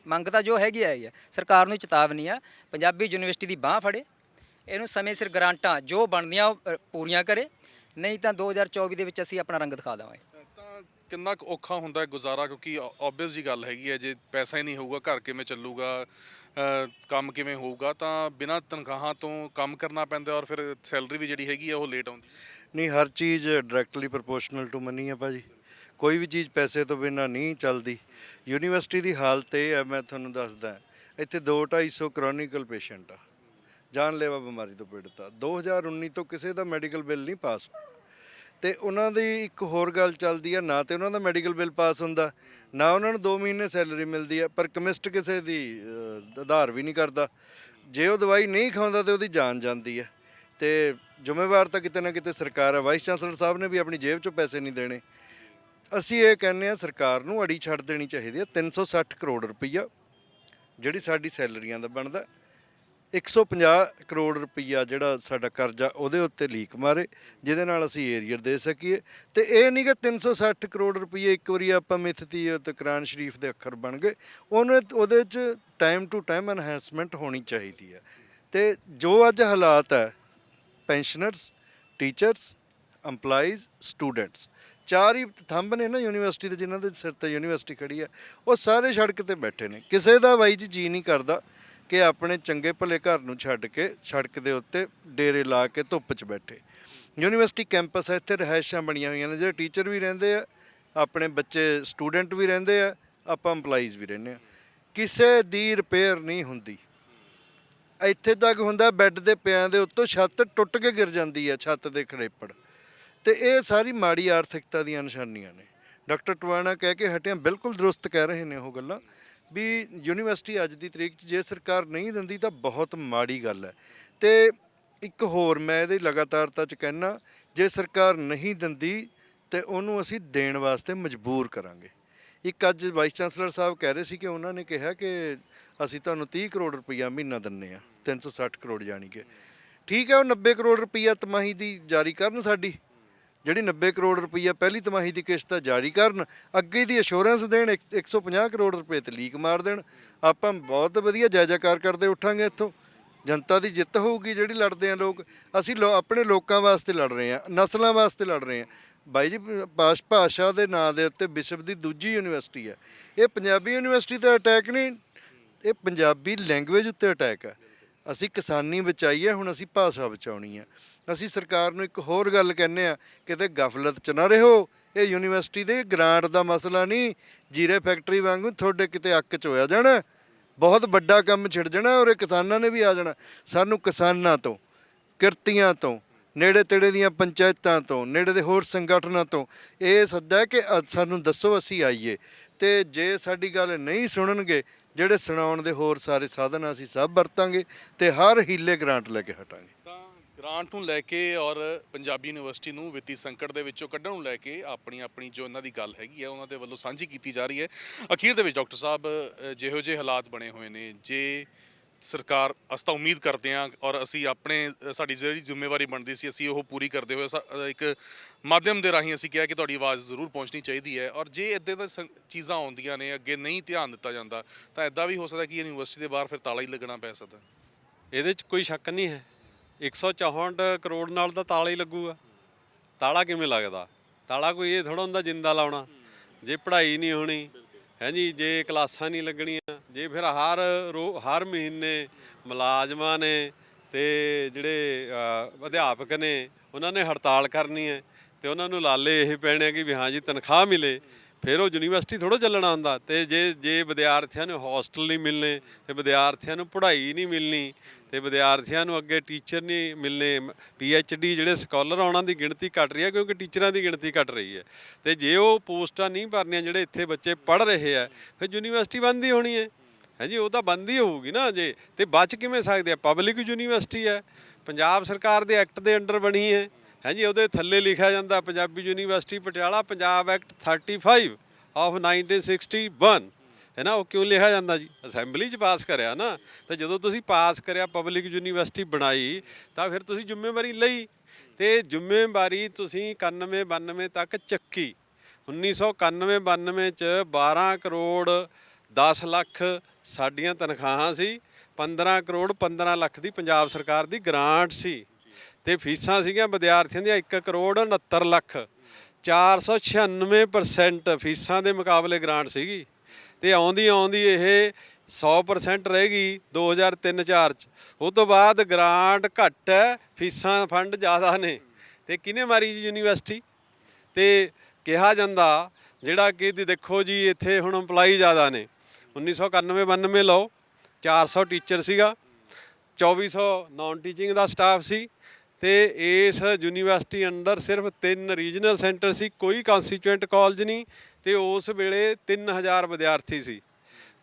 ਮੰਗ ਤਾਂ ਜੋ ਹੈਗੀ ਹੈ ਸਰਕਾਰ ਨੂੰ ਚੇਤਾਵਨੀ ਆ, ਪੰਜਾਬੀ ਯੂਨੀਵਰਸਿਟੀ ਦੀ ਬਾਂਹ ਫੜੇ, ਇਹਨੂੰ ਸਮੇਂ ਸਿਰ ਗਰਾਂਟਾਂ ਜੋ ਬਣਦੀਆਂ ਉਹ ਪੂਰੀਆਂ ਕਰੇ, ਨਹੀਂ ਤਾਂ 2024 ਦੇ ਵਿੱਚ ਅਸੀਂ ਆਪਣਾ ਰੰਗ ਦਿਖਾ ਦੇਵਾਂਗੇ। ਤਾਂ ਕਿੰਨਾ ਕੁ ਔਖਾ ਹੁੰਦਾ ਹੈ ਗੁਜ਼ਾਰਾ? ਕਿਉਂਕਿ ਓਬਵੀਅਸ ਜੀ ਗੱਲ ਹੈਗੀ ਹੈ, ਜੇ ਪੈਸਾ ਹੀ ਨਹੀਂ ਹੋਊਗਾ ਘਰ ਕਿਵੇਂ ਚੱਲੂਗਾ, ਕੰਮ ਕਿਵੇਂ ਹੋਊਗਾ? ਤਾਂ ਬਿਨਾਂ ਤਨਖਾਹਾਂ ਤੋਂ ਕੰਮ ਕਰਨਾ ਪੈਂਦਾ, ਔਰ ਫਿਰ ਸੈਲਰੀ ਵੀ ਜਿਹੜੀ ਹੈਗੀ ਆ ਉਹ ਲੇਟ ਆਉਂਦੀ। ਨਹੀਂ, ਹਰ ਚੀਜ਼ ਡਾਇਰੈਕਟਲੀ ਪ੍ਰਪੋਰਸ਼ਨਲ ਟੂ ਮਨੀ ਹੈ ਭਾਜੀ। ਕੋਈ ਵੀ ਚੀਜ਼ ਪੈਸੇ ਤੋਂ ਬਿਨਾਂ ਨਹੀਂ ਚੱਲਦੀ। ਯੂਨੀਵਰਸਿਟੀ ਦੀ ਹਾਲਤ ਇਹ ਹੈ, ਮੈਂ ਤੁਹਾਨੂੰ ਦੱਸਦਾ, ਇੱਥੇ 200-250 ਕਰੋਨਿਕਲ ਪੇਸ਼ੈਂਟ ਆ, ਜਾਨਲੇਵਾ ਬਿਮਾਰੀ ਤੋਂ ਪੀੜਤ ਆ। 2019 ਤੋਂ ਕਿਸੇ ਦਾ ਮੈਡੀਕਲ ਬਿੱਲ ਨਹੀਂ ਪਾਸ, ਤੇ ਉਹਨਾਂ ਦੀ ਇੱਕ ਹੋਰ ਗੱਲ ਚੱਲਦੀ ਆ, ਨਾ ਤੇ ਉਹਨਾਂ ਦਾ ਮੈਡੀਕਲ ਬਿੱਲ ਪਾਸ ਹੁੰਦਾ, ਨਾ ਉਹਨਾਂ ਨੂੰ 2 ਮਹੀਨੇ ਸੈਲਰੀ ਮਿਲਦੀ ਆ, ਪਰ ਕੈਮਿਸਟ ਕਿਸੇ ਦੀ ਆਧਾਰ ਵੀ ਨਹੀਂ ਕਰਦਾ। ਜੇ ਉਹ ਦਵਾਈ ਨਹੀਂ ਖਾਂਦਾ ਤੇ ਉਹਦੀ ਜਾਨ ਜਾਂਦੀ ਹੈ। ਤੇ ਜ਼ਿੰਮੇਵਾਰ ਤਾਂ ਕਿਤੇ ਨਾ ਕਿਤੇ ਸਰਕਾਰ ਹੈ। ਵਾਈਸ ਚਾਂਸਲਰ ਸਾਹਿਬ ਨੇ ਵੀ ਆਪਣੀ ਜੇਬ 'ਚੋਂ ਪੈਸੇ ਨਹੀਂ ਦੇਣੇ। ਅਸੀਂ ਇਹ ਕਹਿੰਦੇ ਆ ਸਰਕਾਰ ਨੂੰ ਅੜੀ ਛੱਡ ਦੇਣੀ ਚਾਹੀਦੀ ਹੈ। 360 ਕਰੋੜ ਰੁਪਈਆ ਜਿਹੜੀ ਸਾਡੀ ਸੈਲਰੀਆਂ ਦਾ ਬਣਦਾ, 150 ਕਰੋੜ ਰੁਪਈਆ ਜਿਹੜਾ ਸਾਡਾ ਕਰਜ਼ਾ ਉਹਦੇ ਉੱਤੇ ਲੀਕ ਮਾਰੇ, ਜਿਹਦੇ ਨਾਲ ਅਸੀਂ ਏਰੀਅਰ ਦੇ ਸਕੀਏ। ਤੇ ਇਹ ਨਹੀਂ ਕਿ 360 ਕਰੋੜ ਰੁਪਈਏ ਇੱਕ ਵਾਰੀ ਆਪਾਂ ਮਿਥਤੀ ਤੇ ਕੁਰਾਨ ਸ਼ਰੀਫ ਦੇ ਅੱਖਰ ਬਣ ਗਏ। ਉਹਦੇ 'ਚ ਟਾਈਮ ਟੂ ਟਾਈਮ ਐਨਹਾਂਸਮੈਂਟ ਹੋਣੀ ਚਾਹੀਦੀ ਹੈ। ਤੇ ਜੋ ਅੱਜ ਹਾਲਾਤ ਹੈ, ਪੈਨਸ਼ਨਰਸ, ਟੀਚਰਸ, EMPLOYEES, ਸਟੂਡੈਂਟਸ, 4 ਹੀ ਥੰਬ ਨੇ ਨਾ ਯੂਨੀਵਰਸਿਟੀ ਦੇ, ਜਿਨ੍ਹਾਂ ਦੇ ਸਿਰ ਤੇ ਯੂਨੀਵਰਸਿਟੀ ਖੜੀ ਹੈ, ਉਹ ਸਾਰੇ ਸੜਕ ਤੇ ਬੈਠੇ ਨੇ। ਕਿਸੇ ਦਾ ਬਾਈ ਜੀ ਨਹੀਂ ਕਰਦਾ ਕਿ ਆਪਣੇ ਚੰਗੇ ਭਲੇ ਘਰ ਨੂੰ ਛੱਡ ਕੇ ਸੜਕ ਦੇ ਉੱਤੇ ਡੇਰੇ ਲਾ ਕੇ ਧੁੱਪ 'ਚ ਬੈਠੇ। ਯੂਨੀਵਰਸਿਟੀ ਕੈਂਪਸ ਹੈ, ਇੱਥੇ ਰਿਹਾਇਸ਼ਾਂ ਬਣੀਆਂ ਹੋਈਆਂ ਨੇ, ਜਿਹੜੇ ਟੀਚਰ ਵੀ ਰਹਿੰਦੇ ਆ, ਆਪਣੇ ਬੱਚੇ ਸਟੂਡੈਂਟ ਵੀ ਰਹਿੰਦੇ ਆ, ਆਪਾਂ EMPLOYEES ਵੀ ਰਹਿੰਦੇ ਆ। ਕਿਸੇ ਦੀ ਰਿਪੇਅਰ ਨਹੀਂ ਹੁੰਦੀ। ਇੱਥੇ ਤੱਕ ਹੁੰਦਾ ਬੈੱਡ ਦੇ ਪਿਆਂ ਦੇ ਉੱਤੋਂ ਛੱਤ ਟੁੱਟ ਕੇ ਗਿਰ ਜਾਂਦੀ ਹੈ, ਛੱਤ ਦੇ ਖੜੇਪੜ। ਤੇ ਇਹ ਸਾਰੀ ਮਾੜੀ ਆਰਥਿਕਤਾ ਦੀਆਂ ਨਿਸ਼ਾਨੀਆਂ ਨੇ। ਡਾਕਟਰ ਟਵਾਣਾ ਕਹਿ ਕੇ ਹਟਿਆ, ਬਿਲਕੁਲ ਦਰੁਸਤ ਕਹਿ ਰਹੇ ਨੇ ਉਹ ਗੱਲਾਂ ਵੀ ਯੂਨੀਵਰਸਿਟੀ ਅੱਜ ਦੀ ਤਰੀਕ 'ਚ ਜੇ ਸਰਕਾਰ ਨਹੀਂ ਦਿੰਦੀ ਤਾਂ ਬਹੁਤ ਮਾੜੀ ਗੱਲ ਹੈ। ਤੇ ਇੱਕ ਹੋਰ ਮੈਂ ਇਹਦੀ ਲਗਾਤਾਰਤਾ 'ਚ ਕਹਿਣਾ, ਜੇ ਸਰਕਾਰ ਨਹੀਂ ਦਿੰਦੀ ਤੇ ਉਹਨੂੰ ਅਸੀਂ ਦੇਣ ਵਾਸਤੇ ਮਜਬੂਰ ਕਰਾਂਗੇ। ਇੱਕ ਅੱਜ ਵਾਈਸ ਚਾਂਸਲਰ ਸਾਹਿਬ ਕਹਿ ਰਹੇ ਸੀ ਕਿ ਉਹਨਾਂ ਨੇ ਕਿਹਾ ਕਿ ਅਸੀਂ ਤੁਹਾਨੂੰ 30 ਕਰੋੜ ਰੁਪਈਆ ਮਹੀਨਾ ਦਿੰਦੇ ਹਾਂ, 360 ਕਰੋੜ ਜਾਣੀ ਕਿ ਠੀਕ ਹੈ। ਉਹ 90 ਕਰੋੜ ਰੁਪਈਆ ਤਿਮਾਹੀ ਦੀ ਜਾਰੀ ਕਰਨ, ਸਾਡੀ ਜਿਹੜੀ 90 ਕਰੋੜ ਰੁਪਈਆ ਪਹਿਲੀ ਤਿਮਾਹੀ ਦੀ ਕਿਸ਼ਤ ਜਾਰੀ ਕਰਨ, ਅੱਗੇ ਦੀ ਅਸ਼ੋਰੈਂਸ ਦੇਣ, 150 ਕਰੋੜ ਰੁਪਏ ਤੇ ਲੀਕ ਮਾਰ ਦੇਣ। ਆਪਾਂ ਬਹੁਤ ਵਧੀਆ ਜੈ-ਜੈਕਾਰ ਕਰਦੇ ਉੱਠਾਂਗੇ। ਇੱਥੋਂ ਜਨਤਾ ਦੀ ਜਿੱਤ ਹੋਊਗੀ ਜਿਹੜੀ ਲੜਦੇ ਆ ਲੋਕ। ਅਸੀਂ ਆਪਣੇ ਲੋਕਾਂ ਵਾਸਤੇ ਲੜ ਰਹੇ ਹਾਂ, ਨਸਲਾਂ ਵਾਸਤੇ ਲੜ ਰਹੇ ਹਾਂ। ਬਾਈ ਜੀ, ਭਾਸ਼ਾ ਦੇ ਨਾਂ ਦੇ ਉੱਤੇ ਵਿਸ਼ਵ ਦੀ ਦੂਜੀ ਯੂਨੀਵਰਸਿਟੀ ਹੈ। ਇਹ ਪੰਜਾਬੀ ਯੂਨੀਵਰਸਿਟੀ ਤੇ ਅਟੈਕ ਨਹੀਂ, ਇਹ ਪੰਜਾਬੀ ਲੈਂਗੁਏਜ ਉੱਤੇ ਅਟੈਕ ਹੈ। ਅਸੀਂ ਕਿਸਾਨੀ ਬਚਾਈਏ, ਹੁਣ ਅਸੀਂ ਭਾਸ਼ਾ ਬਚਾਉਣੀ ਹੈ। ਅਸੀਂ ਸਰਕਾਰ ਨੂੰ ਇੱਕ ਹੋਰ ਗੱਲ ਕਹਿੰਦੇ ਆ, ਕਿਤੇ ਗਫਲਤ 'ਚ ਨਾ ਰਹੋ। ਇਹ ਯੂਨੀਵਰਸਿਟੀ ਦੇ ਗ੍ਰਾਂਟ ਦਾ ਮਸਲਾ ਨਹੀਂ, ਜੀਰੇ ਫੈਕਟਰੀ ਵਾਂਗੂ ਤੁਹਾਡੇ ਕਿਤੇ ਅੱਕ 'ਚ ਹੋਇਆ ਜਾਣਾ, ਬਹੁਤ ਵੱਡਾ ਕੰਮ ਛਿੜ ਜਾਣਾ ਔਰ ਇਹ ਕਿਸਾਨਾਂ ਨੇ ਵੀ ਆ ਜਾਣਾ। ਸਾਨੂੰ ਕਿਸਾਨਾਂ ਤੋਂ, ਕਿਰਤੀਆਂ ਤੋਂ, ਨੇੜੇ ਤੇੜੇ ਦੀਆਂ ਪੰਚਾਇਤਾਂ ਤੋਂ, ਨੇੜੇ ਦੇ ਹੋਰ ਸੰਗਠਨਾਂ ਤੋਂ ਇਹ ਸੱਦਾ ਹੈ ਕਿ ਸਾਨੂੰ ਦੱਸੋ, ਅਸੀਂ ਆਈਏ। ਤੇ ਜੇ ਸਾਡੀ ਗੱਲ ਨਹੀਂ ਸੁਣਨਗੇ, ਜਿਹੜੇ ਸੁਣਾਉਣ ਦੇ ਹੋਰ ਸਾਰੇ ਸਾਧਨ ਅਸੀਂ ਸਭ ਵਰਤਾਂਗੇ ਤੇ ਹਰ ਹੀਲੇ ਗ੍ਰਾਂਟ ਲੈ ਕੇ ਹਟਾਂਗੇ। ਤਾਂ ਗ੍ਰਾਂਟ ਨੂੰ ਲੈ ਕੇ ਔਰ ਪੰਜਾਬੀ ਯੂਨੀਵਰਸਿਟੀ ਨੂੰ ਵਿੱਤੀ ਸੰਕਟ ਦੇ ਵਿੱਚੋਂ ਕੱਢਣ ਨੂੰ ਲੈ ਕੇ ਆਪਣੀ ਜੋ ਇਹਨਾਂ ਦੀ ਗੱਲ ਹੈਗੀ ਹੈ, ਉਹਨਾਂ ਦੇ ਵੱਲੋਂ ਸਾਂਝੀ ਕੀਤੀ ਜਾ ਰਹੀ ਹੈ। ਅਖੀਰ ਦੇ ਵਿੱਚ ਡਾਕਟਰ ਸਾਹਿਬ, ਜਿਹੋ ਜਿਹੇ ਹਾਲਾਤ ਬਣੇ ਹੋਏ ਨੇ, ਜੇ ਸਰਕਾਰ, ਅਸੀਂ ਤਾਂ ਉਮੀਦ ਕਰਦੇ ਹਾਂ ਔਰ ਅਸੀਂ ਸਾਡੀ ਜਿਹੜੀ ਜ਼ਿੰਮੇਵਾਰੀ ਬਣਦੀ ਸੀ ਅਸੀਂ ਉਹ ਪੂਰੀ ਕਰਦੇ ਹੋਏ ਇੱਕ ਮਾਧਿਅਮ ਦੇ ਰਾਹੀਂ ਅਸੀਂ ਕਿਹਾ ਕਿ ਤੁਹਾਡੀ ਆਵਾਜ਼ ਜ਼ਰੂਰ ਪਹੁੰਚਣੀ ਚਾਹੀਦੀ ਹੈ। ਔਰ ਜੇ ਇੱਦਾਂ ਦੀਆਂ ਚੀਜ਼ਾਂ ਆਉਂਦੀਆਂ ਨੇ, ਅੱਗੇ ਨਹੀਂ ਧਿਆਨ ਦਿੱਤਾ ਜਾਂਦਾ, ਤਾਂ ਇੱਦਾਂ ਵੀ ਹੋ ਸਕਦਾ ਕਿ ਯੂਨੀਵਰਸਿਟੀ ਦੇ ਬਾਹਰ ਫਿਰ ਤਾਲਾ ਹੀ ਲੱਗਣਾ ਪੈ ਸਕਦਾ। ਇਹਦੇ 'ਚ ਕੋਈ ਸ਼ੱਕ ਨਹੀਂ ਹੈ। 164 ਕਰੋੜ ਨਾਲ ਤਾਂ ਤਾਲਾ ਹੀ ਲੱਗੂਗਾ। ਤਾਲਾ ਕਿਵੇਂ ਲੱਗਦਾ? ਤਾਲਾ ਕੋਈ ਇਹ ਥੋੜ੍ਹਾ ਹੁੰਦਾ ਜਿੰਦਾ ਲਾਉਣਾ। ਜੇ ਪੜ੍ਹਾਈ ਨਹੀਂ ਹੋਣੀ ਹੈ ਜੀ, ਜੇ ਕਲਾਸਾਂ ਨਹੀਂ ਲੱਗਣੀਆਂ, ਜੇ ਫਿਰ ਹਰ ਮਹੀਨੇ ਮੁਲਾਜ਼ਮਾਂ ਨੇ ਤੇ ਜਿਹੜੇ ਅਧਿਆਪਕ ਨੇ ਉਹਨਾਂ ਨੇ ਹੜਤਾਲ ਕਰਨੀ ਹੈ ਤੇ ਉਹਨਾਂ ਨੂੰ ਲਾਲੇ ਇਹ ਪੈਣੇ ਕਿ ਵੀ ਹਾਂ ਜੀ ਤਨਖਾਹ ਮਿਲੇ, ਫਿਰ ਉਹ ਯੂਨੀਵਰਸਿਟੀ ਥੋੜ੍ਹਾ ਚੱਲਣਾ ਹੁੰਦਾ। ਤੇ ਜੇ ਵਿਦਿਆਰਥੀਆਂ ਨੂੰ ਹੋਸਟਲ ਨਹੀਂ ਮਿਲਣੇ, ਤੇ ਵਿਦਿਆਰਥੀਆਂ ਨੂੰ ਪੜ੍ਹਾਈ ਨਹੀਂ ਮਿਲਣੀ, ਤੇ ਵਿਦਿਆਰਥੀਆਂ ਨੂੰ ਅੱਗੇ ਟੀਚਰ ਨਹੀਂ ਮਿਲਣੇ, PhD ਜਿਹੜੇ ਸਕਾਲਰ ਉਹਨਾਂ ਦੀ ਗਿਣਤੀ ਘਟ ਰਹੀ ਹੈ ਕਿਉਂਕਿ ਟੀਚਰਾਂ ਦੀ ਗਿਣਤੀ ਘਟ ਰਹੀ ਹੈ। ਤੇ ਜੇ ਉਹ ਪੋਸਟਾਂ ਨਹੀਂ ਭਰਨੀਆਂ, ਜਿਹੜੇ ਇੱਥੇ ਬੱਚੇ ਪੜ੍ਹ ਰਹੇ ਆ, ਫਿਰ ਯੂਨੀਵਰਸਿਟੀ ਬੰਦ ਹੀ ਹੋਣੀ ਹੈ ਜੀ। ਉਹ ਤਾਂ ਬੰਦ ਹੀ ਹੋਊਗੀ ਨਾ। ਜੇ ਤੇ ਬਚ ਕਿਵੇਂ ਸਕਦੇ ਆ? ਪਬਲਿਕ ਯੂਨੀਵਰਸਿਟੀ ਹੈ, ਪੰਜਾਬ ਸਰਕਾਰ ਦੇ ਐਕਟ ਦੇ ਅੰਡਰ ਬਣੀ ਹੈ ਜੀ। ਉਹਦੇ ਥੱਲੇ ਲਿਖਿਆ ਜਾਂਦਾ Punjabi university Patiala, Punjab act 35 of 1961 ਹੈ ਨਾ। ਉਹ ਕਿਉਂ ਲਿਖਿਆ ਜਾਂਦਾ ਜੀ? ਅਸੈਂਬਲੀ 'ਚ ਪਾਸ ਕਰਿਆ ਨਾ। ਤਾਂ ਜਦੋਂ ਤੁਸੀਂ ਪਾਸ ਕਰਿਆ, ਪਬਲਿਕ ਯੂਨੀਵਰਸਿਟੀ ਬਣਾਈ, ਤਾਂ ਫਿਰ ਤੁਸੀਂ ਜ਼ਿੰਮੇਵਾਰੀ ਲਈ, ਤੇ ਜ਼ਿੰਮੇਵਾਰੀ ਤੁਸੀਂ 91-92 ਤੱਕ ਚੱਕੀ। 1991-92 'ਚ 12 ਕਰੋੜ 10 ਲੱਖ ਸਾਡੀਆਂ ਤਨਖਾਹਾਂ ਸੀ, 15 ਕਰੋੜ 15 ਲੱਖ ਦੀ ਪੰਜਾਬ ਸਰਕਾਰ ਦੀ ਗ੍ਰਾਂਟ ਸੀ, ਤੇ ਫੀਸਾਂ ਸੀਗੀਆਂ ਵਿਦਿਆਰਥੀਆਂ ਦੀਆਂ 1 ਕਰੋੜ 69 ਲੱਖ। 496% ਫੀਸਾਂ ਦੇ ਮੁਕਾਬਲੇ ਗ੍ਰਾਂਟ ਸੀਗੀ। ਤੇ ਆਉਂਦੀ ਇਹ 100% ਰਹਿ ਗਈ 2003-04 'ਚ। ਉਹ ਤੋਂ ਬਾਅਦ ਗ੍ਰਾਂਟ ਘੱਟ ਹੈ, ਫੀਸਾਂ ਫੰਡ ਜ਼ਿਆਦਾ ਨੇ। ਤੇ ਕਿਹਨੇ ਮਾਰੀ ਜੀ ਯੂਨੀਵਰਸਿਟੀ? ਤੇ ਕਿਹਾ ਜਾਂਦਾ ਜਿਹੜਾ ਕਿ ਦੇਖੋ ਜੀ ਇੱਥੇ ਹੁਣ EMPLOYEE ਜ਼ਿਆਦਾ ਨੇ। 1991-92 ਲਓ, 400 ਟੀਚਰ ਸੀਗਾ, 2400 ਨਾਨ ਟੀਚਿੰਗ ਦਾ ਸਟਾਫ ਸੀ, ਤੇ ਇਸ ਯੂਨੀਵਰਸਿਟੀ ਅੰਡਰ ਸਿਰਫ 3 ਰੀਜਨਲ ਸੈਂਟਰ ਸੀ, ਕੋਈ ਕੰਸਟੀਚੁਐਂਟ ਕਾਲਜ ਨਹੀਂ। ਤੇ ਉਸ ਵੇਲੇ 3000 ਵਿਦਿਆਰਥੀ ਸੀ।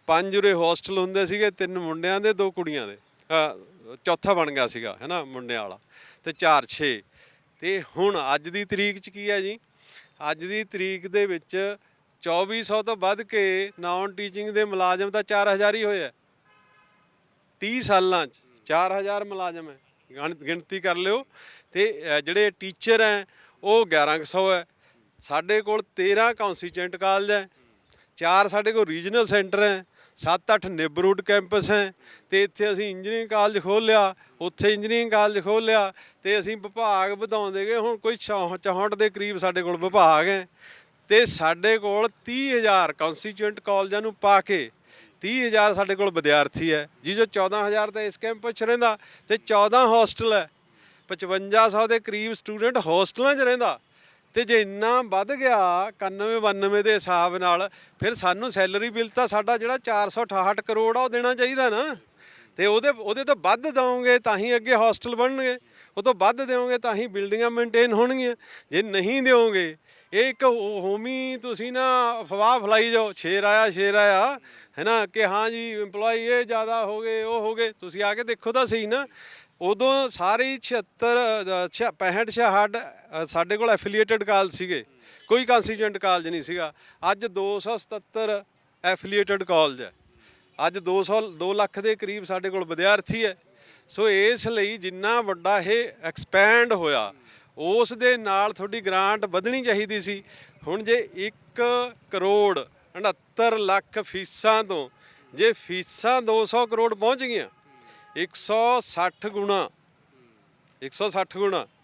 5 ਉਰੇ ਹੋਸਟਲ ਹੁੰਦੇ ਸੀਗੇ, 3 ਮੁੰਡਿਆਂ ਦੇ 2 ਕੁੜੀਆਂ ਦੇ, ਚੌਥਾ ਬਣ ਗਿਆ ਸੀਗਾ ਹੈ ਨਾ ਮੁੰਡਿਆਂ ਵਾਲਾ, ਤੇ 4 6। ਤੇ ਹੁਣ ਅੱਜ ਦੀ ਤਰੀਕ 'ਚ ਕੀ ਹੈ ਜੀ, ਅੱਜ ਦੀ ਤਰੀਕ ਦੇ ਵਿੱਚ 2400 ਤੋਂ ਵੱਧ ਕੇ ਨਾਨ ਟੀਚਿੰਗ ਦੇ ਮੁਲਾਜ਼ਮ ਤਾਂ 4000 ਹੀ ਹੋਏ ਆ 30 ਸਾਲਾਂ 'ਚ। 4000 ਮੁਲਾਜ਼ਮ ਹੈ, ਗਿਣਤੀ ਕਰ ਲਿਓ। ਤੇ ਜਿਹੜੇ ਟੀਚਰ ਹੈ ਉਹ 1100 ਹੈ। ਸਾਡੇ ਕੋਲ 13 ਕੰਸਟੀਚੁਐਂਟ ਕਾਲਜ ਹੈ, 4 ਸਾਡੇ ਕੋਲ ਰੀਜਨਲ ਸੈਂਟਰ ਹੈ, 7-8 ਨੇਬਰਹੁੱਡ ਕੈਂਪਸ ਹੈ। ਤੇ ਇੱਥੇ ਅਸੀਂ ਇੰਜੀਨੀਅਰਿੰਗ ਕਾਲਜ ਖੋਲ੍ਹ ਲਿਆ, ਉੱਥੇ ਇੰਜੀਨੀਅਰਿੰਗ ਕਾਲਜ ਖੋਲ੍ਹ ਲਿਆ। ਤੇ ਅਸੀਂ ਵਿਭਾਗ ਵਧਾਉਂਦੇ ਗਏ, ਹੁਣ ਕੋਈ 64 ਦੇ ਕਰੀਬ ਸਾਡੇ ਕੋਲ ਵਿਭਾਗ ਹੈ। ਤੇ ਸਾਡੇ ਕੋਲ 30000 ਕੰਸਟੀਚੁਐਂਟ ਕਾਲਜਾਂ ਨੂੰ ਪਾ ਕੇ 30000 ਸਾਡੇ ਕੋਲ ਵਿਦਿਆਰਥੀ ਹੈ, ਜਿਸ 'ਚੋਂ 14000 ਤਾਂ ਇਸ ਕੈਂਪਸ 'ਚ ਰਹਿੰਦਾ ਤੇ 14 ਹੋਸਟਲ ਹੈ। 5500 ਦੇ ਕਰੀਬ ਸਟੂਡੈਂਟ ਹੋਸਟਲਾਂ 'ਚ ਰਹਿੰਦਾ। ਤੇ ਜੇ ਇੰਨਾ ਵੱਧ ਗਿਆ 91-92 ਦੇ ਹਿਸਾਬ ਨਾਲ, ਫਿਰ ਸਾਨੂੰ ਸੈਲਰੀ ਬਿੱਲ ਤਾਂ ਸਾਡਾ ਜਿਹੜਾ 468 ਕਰੋੜ ਆ ਉਹ ਦੇਣਾ ਚਾਹੀਦਾ ਨਾ। ਤੇ ਉਹਦੇ ਤੋਂ ਵੱਧ ਦਿਓਗੇ ਤਾਂ ਹੀ ਅੱਗੇ ਹੋਸਟਲ ਬਣਨਗੇ, ਉਹ ਤੋਂ ਵੱਧ ਦਿਓਗੇ ਤਾਂ ਹੀ ਬਿਲਡਿੰਗਾਂ ਮੇਨਟੇਨ ਹੋਣਗੀਆਂ। ਜੇ ਨਹੀਂ ਦਿਓਗੇ, ਇਹ ਇੱਕ ਹੋਮੀ ਤੁਸੀਂ ਨਾ ਅਫਵਾਹ ਫੈਲਾਈ ਜਾਓ, ਸ਼ੇਰ ਆਇਆ ਹੈ ਨਾ, ਕਿ ਹਾਂ ਜੀ EMPLOYE ਇਹ ਜ਼ਿਆਦਾ ਹੋ ਗਏ, ਉਹ ਹੋ ਗਏ। ਤੁਸੀਂ ਆ ਕੇ ਦੇਖੋ ਤਾਂ ਸਹੀ ਨਾ, ਉਦੋਂ ਸਾਰੇ 65 ਸਾਡੇ ਕੋਲ ਐਫੀਲੀਏਟਡ ਕਾਲਜ ਸੀਗੇ, ਕੋਈ ਕੰਸਟੀਚੁਐਂਟ ਕਾਲਜ ਨਹੀਂ ਸੀਗਾ। ਅੱਜ 277 ਐਫੀਲੀਏਟਡ ਕਾਲਜ ਹੈ। ਅੱਜ 2 ਲੱਖ ਦੇ ਕਰੀਬ ਸਾਡੇ ਕੋਲ ਵਿਦਿਆਰਥੀ ਹੈ। ਸੋ ਇਸ ਲਈ ਜਿੰਨਾ ਵੱਡਾ ਇਹ ਐਕਸਪੈਂਡ ਹੋਇਆ, ਉਸ ਦੇ ਨਾਲ ਤੁਹਾਡੀ ਗ੍ਰਾਂਟ ਵਧਣੀ ਚਾਹੀਦੀ ਸੀ। ਹੁਣ ਜੇ 1 ਕਰੋੜ 69 ਲੱਖ ਫੀਸਾਂ ਤੋਂ ਜੇ ਫੀਸਾਂ 200 ਕਰੋੜ ਪਹੁੰਚ ਗਈਆਂ, 160 ਗੁਣਾ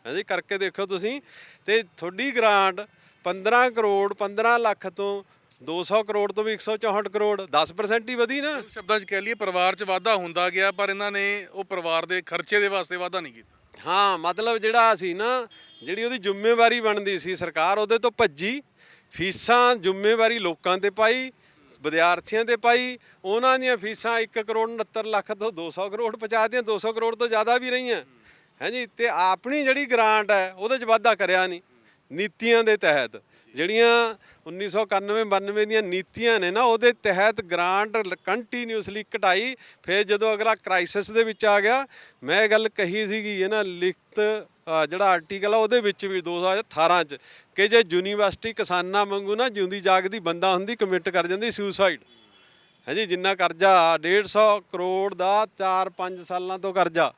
ਹਾਂਜੀ ਕਰਕੇ ਦੇਖੋ ਤੁਸੀਂ। ਤੇ ਤੁਹਾਡੀ ਗ੍ਰਾਂਟ 15 ਕਰੋੜ 15 ਲੱਖ ਤੋਂ 200 ਕਰੋੜ ਤੋਂ ਵੀ 164 ਕਰੋੜ, 10% ਹੀ ਵਧੀ ਨਾ। ਸ਼ਬਦਾਂ 'ਚ ਕਹਿ ਲਈਏ ਪਰਿਵਾਰ 'ਚ ਵਾਧਾ ਹੁੰਦਾ ਗਿਆ, ਪਰ ਇਹਨਾਂ ਨੇ ਉਹ ਪਰਿਵਾਰ ਦੇ ਖਰਚੇ ਦੇ ਵਾਸਤੇ ਵਾਧਾ ਨਹੀਂ ਕੀਤਾ। ਹਾਂ, ਮਤਲਬ ਜਿਹੜਾ ਸੀ ਨਾ, ਜਿਹੜੀ ਉਹਦੀ ਜ਼ਿੰਮੇਵਾਰੀ ਬਣਦੀ ਸੀ, ਸਰਕਾਰ ਉਹਦੇ ਤੋਂ ਭੱਜੀ। ਫੀਸਾਂ ਜ਼ਿੰਮੇਵਾਰੀ ਲੋਕਾਂ ਤੇ ਪਾਈ, ਵਿਦਿਆਰਥੀਆਂ ਤੇ ਪਾਈ। ਉਹਨਾਂ ਦੀਆਂ ਫੀਸਾਂ 1 ਕਰੋੜ 69 ਲੱਖ ਤੋਂ 200 ਕਰੋੜ ਪਹੁੰਚਾ ਦੀਆਂ, 200 ਕਰੋੜ ਤੋਂ ਜ਼ਿਆਦਾ ਵੀ ਰਹੀਆਂ ਹੈ ਜੀ। ਤੇ ਆਪਣੀ ਜਿਹੜੀ ਗ੍ਰਾਂਟ ਹੈ ਉਹਦੇ 'ਚ ਵਾਧਾ ਕਰਿਆ ਨਹੀਂ। ਨੀਤੀਆਂ ਦੇ ਤਹਿਤ ਜਿਹੜੀਆਂ 1991-92 ਦੀਆਂ ਨੀਤੀਆਂ ਨੇ ਨਾ, ਉਹਦੇ ਤਹਿਤ ਗ੍ਰਾਂਟ ਕੰਟੀਨਿਊਸਲੀ ਘਟਾਈ। ਫਿਰ ਜਦੋਂ ਅਗਲਾ ਕ੍ਰਾਈਸਿਸ ਦੇ ਵਿੱਚ ਆ ਗਿਆ, ਮੈਂ ਇਹ ਗੱਲ ਕਹੀ ਸੀਗੀ ਹੈ ਨਾ, ਲਿਖਤ ਜਿਹੜਾ ਆਰਟੀਕਲ ਆ ਉਹਦੇ ਵਿੱਚ ਵੀ 2018 'ਚ, ਕਿ ਜੇ ਯੂਨੀਵਰਸਿਟੀ ਕਿਸਾਨਾਂ ਵਾਂਗੂ ਨਾ ਜਿਉਂਦੀ ਜਾਗਦੀ ਬੰਦਾ ਹੁੰਦੀ, ਕਮਿਟ ਕਰ ਜਾਂਦੀ ਸੁਸਾਈਡ ਹੈ ਜੀ। ਜਿੰਨਾ ਕਰਜ਼ਾ 150 ਕਰੋੜ ਦਾ 4-5 ਸਾਲਾਂ ਤੋਂ ਕਰਜ਼ਾ